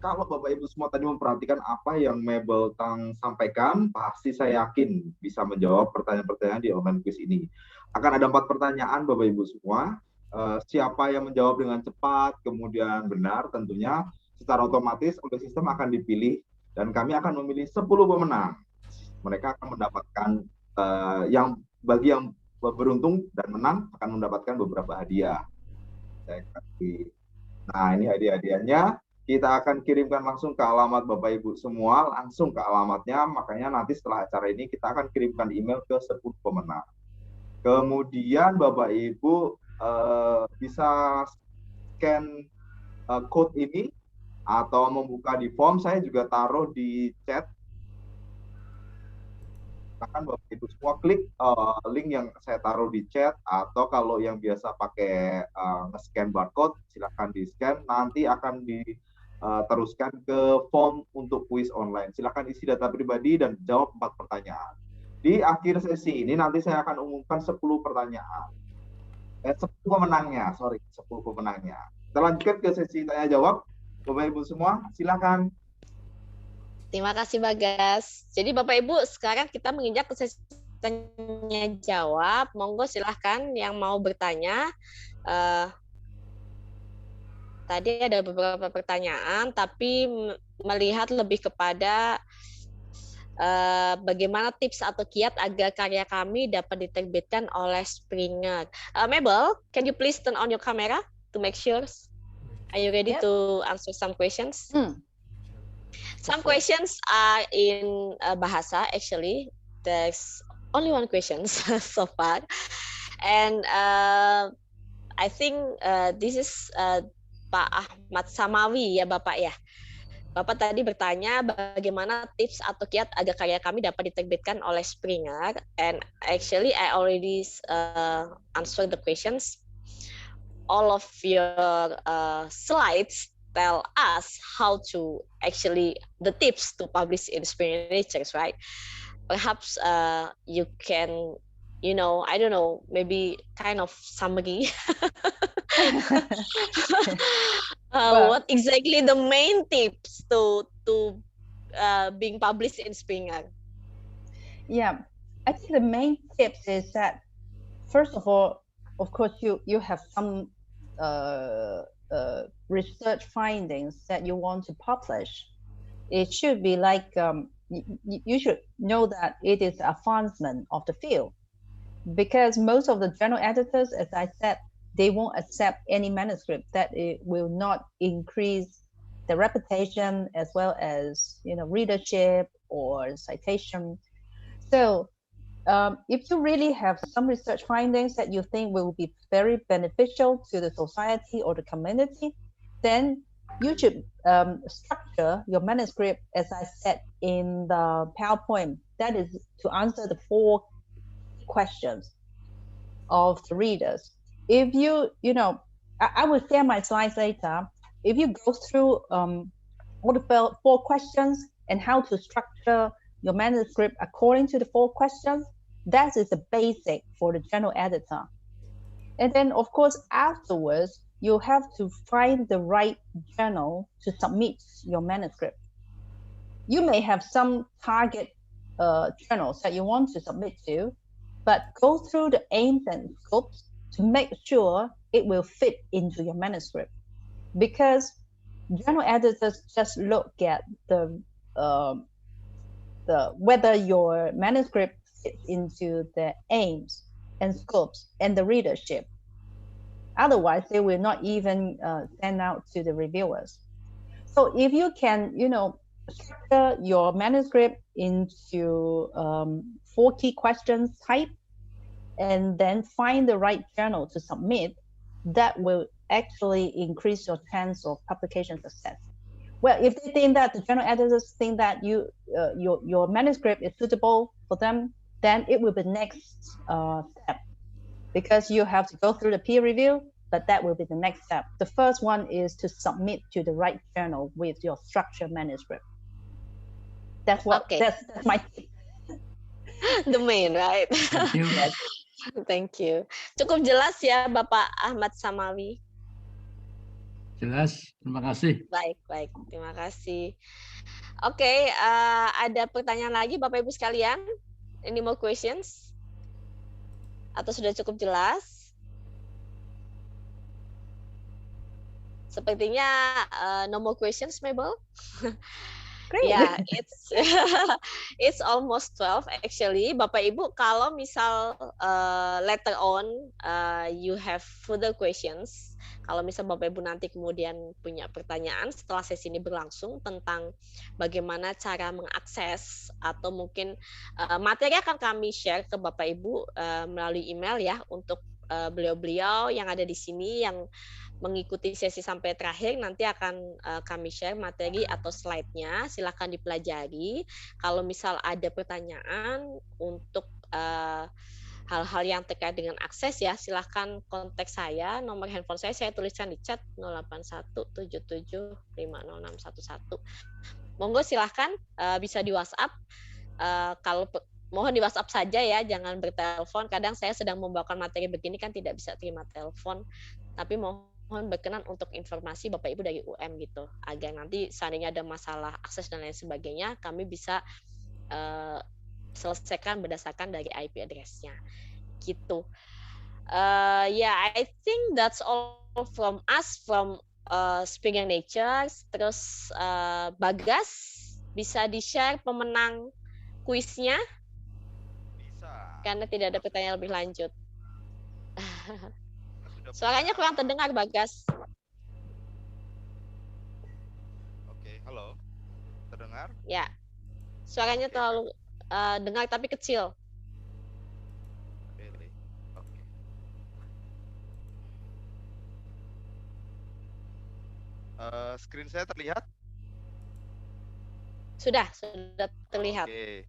kalau Bapak Ibu semua tadi memperhatikan apa yang Mabel Tang sampaikan, pasti saya yakin bisa menjawab pertanyaan-pertanyaan di online quiz ini. Akan ada 4 pertanyaan Bapak Ibu semua. Siapa yang menjawab dengan cepat, kemudian benar tentunya, secara otomatis oleh sistem akan dipilih dan kami akan memilih 10 pemenang. Mereka akan mendapatkan bagi yang beruntung dan menang akan mendapatkan beberapa hadiah. Saya kasih. Nah, ini hadiah-hadiahnya. Kita akan kirimkan langsung ke alamat Bapak Ibu semua, langsung ke alamatnya. Makanya nanti setelah acara ini kita akan kirimkan email ke 10 pemenang. Kemudian Bapak Ibu bisa scan code ini atau membuka di form. Saya juga taruh di chat. Silakan Bapak Ibu semua klik link yang saya taruh di chat, atau kalau yang biasa pakai nge-scan barcode, silakan di-scan. Nanti akan diteruskan ke form untuk quiz online. Silakan isi data pribadi dan jawab 4 pertanyaan. Di akhir sesi ini nanti saya akan umumkan 10 pertanyaan. 10 pemenangnya, 10 pemenangnya. Kita lanjutkan ke sesi tanya jawab. Bapak Ibu semua, silakan. Terima kasih Bagas. Jadi Bapak Ibu, sekarang kita menginjak ke sesi tanya jawab. Monggo silahkan yang mau bertanya. Tadi ada beberapa pertanyaan, tapi melihat lebih kepada bagaimana tips atau kiat agar karya kami dapat diterbitkan oleh Springer. Mabel, can you please turn on your camera to make sure? Are you ready to answer some questions? Some questions are in bahasa. Actually, there's only one question so far, and I think this is Pak Ahmad Samawi ya Bapak ya. Bapak tadi bertanya bagaimana tips atau kiat agar karya kami dapat diterbitkan oleh Springer, and actually I already answered the questions. All of your slides tell us how to actually the tips to publish in Springer Natures, right? Perhaps you can, I don't know, maybe kind of summary. What exactly the main tips to being published in Springer? Yeah, I think the main tips is that, first of all, of course, you have some research findings that you want to publish. It should be like you should know that it is advancement of the field, because most of the journal editors, as I said, they won't accept any manuscript that it will not increase the reputation as well as readership or citation. So if you really have some research findings that you think will be very beneficial to the society or the community, then you should structure your manuscript, as I said in the PowerPoint, that is to answer the 4 questions of the readers. If I will share my slides later. If you go through all the 4 questions and how to structure your manuscript according to the 4 questions, that is the basic for the journal editor. And then, of course, afterwards, you have to find the right journal to submit your manuscript. You may have some target journals that you want to submit to, but go through the aims and scopes to make sure it will fit into your manuscript. Because journal editors just look at the whether your manuscript fits into the aims and scopes and the readership. Otherwise, they will not even send out to the reviewers. So if you can, structure your manuscript into 4 key questions type, and then find the right journal to submit, that will actually increase your chance of publication success. Well, if they think that the journal editors think that your manuscript is suitable for them, then it will be the next step, because you have to go through the peer review, but that will be the next step. The first one is to submit to the right journal with your structured manuscript. That's what. Okay. That's my tip. The main, right? Thank you. Yes. Thank you. Cukup jelas ya Bapak Ahmad Samawi. Jelas, terima kasih. Baik, terima kasih. Oke, ada pertanyaan lagi Bapak Ibu sekalian? Any more questions? Atau sudah cukup jelas? Sepertinya no more questions, Mabel. Great. Yeah, it's almost 12 actually. Bapak Ibu, kalau misal later on you have further questions, kalau misal Bapak Ibu nanti kemudian punya pertanyaan setelah sesi ini berlangsung tentang bagaimana cara mengakses atau mungkin materi akan kami share ke Bapak Ibu melalui email ya, untuk beliau-beliau yang ada di sini yang mengikuti sesi sampai terakhir, nanti akan kami share materi atau slide-nya, silakan dipelajari. Kalau misal ada pertanyaan untuk hal-hal yang terkait dengan akses ya, silakan kontak saya, nomor handphone saya tuliskan di chat 0817750611. Monggo silakan bisa di WhatsApp. Kalau mohon di WhatsApp saja ya, jangan bertelepon. Kadang saya sedang membawakan materi begini kan tidak bisa terima telepon, tapi mohon berkenan untuk informasi Bapak Ibu dari UM gitu, agar nanti seandainya ada masalah akses dan lain sebagainya, kami bisa selesaikan berdasarkan dari IP address-nya gitu. I think that's all from us from Springer Nature. Terus Bagas bisa di-share pemenang kuisnya? Bisa. Karena tidak ada pertanyaan lebih lanjut. Suaranya kurang terdengar, Bagas. Oke, halo. dengar? Ya, suaranya terlalu dengar tapi kecil. Really? Oke. Screen saya terlihat? Sudah terlihat. Oke.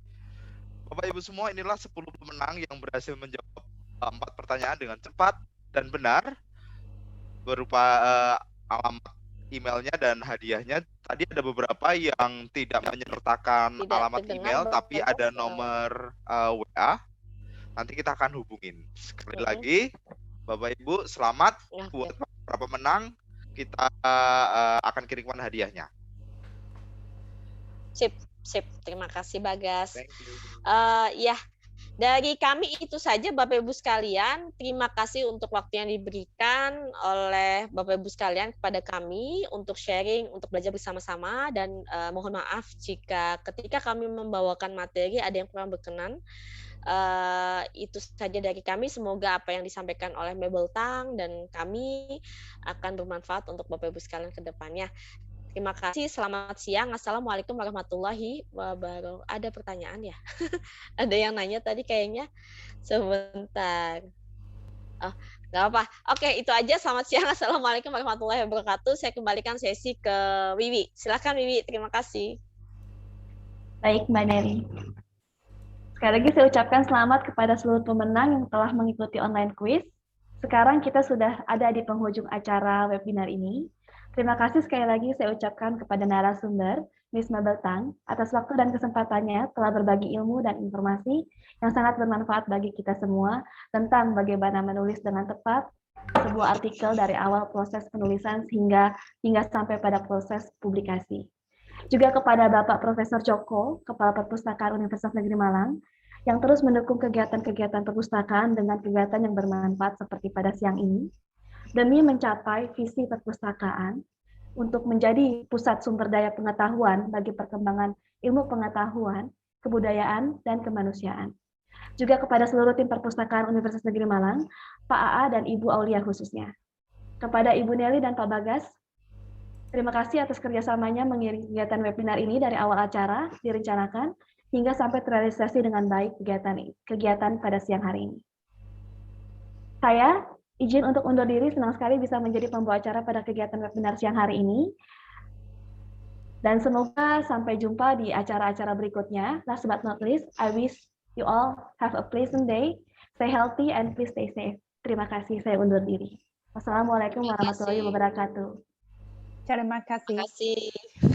Bapak Ibu semua, inilah 10 pemenang yang berhasil menjawab 4 pertanyaan dengan cepat dan benar berupa alamat emailnya dan hadiahnya. Tadi ada beberapa yang tidak menyertakan Tidak alamat terdengar, email, tapi Bapak. ada nomor WA. Nanti kita akan hubungin. Sekali lagi, Bapak Ibu, selamat buat para pemenang. Kita akan kirimkan hadiahnya. Sip. Terima kasih, Bagas. Thank you. Ya, dari kami itu saja, Bapak Ibu sekalian. Terima kasih untuk waktu yang diberikan oleh Bapak Ibu sekalian kepada kami untuk sharing, untuk belajar bersama-sama. Dan mohon maaf jika ketika kami membawakan materi ada yang kurang berkenan. Itu saja dari kami. Semoga apa yang disampaikan oleh Mabel Tang dan kami akan bermanfaat untuk Bapak Ibu sekalian ke depannya. Terima kasih, selamat siang. Assalamualaikum warahmatullahi wabarakatuh. Ada pertanyaan ya? Ada yang nanya tadi kayaknya. Sebentar. Oh, nggak apa. Oke, itu aja. Selamat siang. Assalamualaikum warahmatullahi wabarakatuh. Saya kembalikan sesi ke Wiwi. Silakan Wiwi, terima kasih. Baik, Mbak Neri. Sekali lagi saya ucapkan selamat kepada seluruh pemenang yang telah mengikuti online quiz. Sekarang kita sudah ada di penghujung acara webinar ini. Terima kasih sekali lagi saya ucapkan kepada narasumber, Ms. Mabel Tang, atas waktu dan kesempatannya telah berbagi ilmu dan informasi yang sangat bermanfaat bagi kita semua tentang bagaimana menulis dengan tepat sebuah artikel dari awal proses penulisan hingga sampai pada proses publikasi. Juga kepada Bapak Profesor Joko, Kepala Perpustakaan Universitas Negeri Malang, yang terus mendukung kegiatan-kegiatan perpustakaan dengan kegiatan yang bermanfaat seperti pada siang ini, demi mencapai visi perpustakaan untuk menjadi pusat sumber daya pengetahuan bagi perkembangan ilmu pengetahuan, kebudayaan, dan kemanusiaan. Juga kepada seluruh tim perpustakaan Universitas Negeri Malang, Pak AA dan Ibu Aulia khususnya. Kepada Ibu Nelly dan Pak Bagas, terima kasih atas kerjasamanya mengiringi kegiatan webinar ini dari awal acara direncanakan hingga sampai terrealisasi dengan baik kegiatan pada siang hari ini. Saya izin untuk undur diri, senang sekali bisa menjadi pembawa acara pada kegiatan webinar siang hari ini. Dan semoga sampai jumpa di acara-acara berikutnya. Last but not least, I wish you all have a pleasant day, stay healthy, and please stay safe. Terima kasih, saya undur diri. Wassalamualaikum warahmatullahi wabarakatuh. Terima kasih. Terima kasih.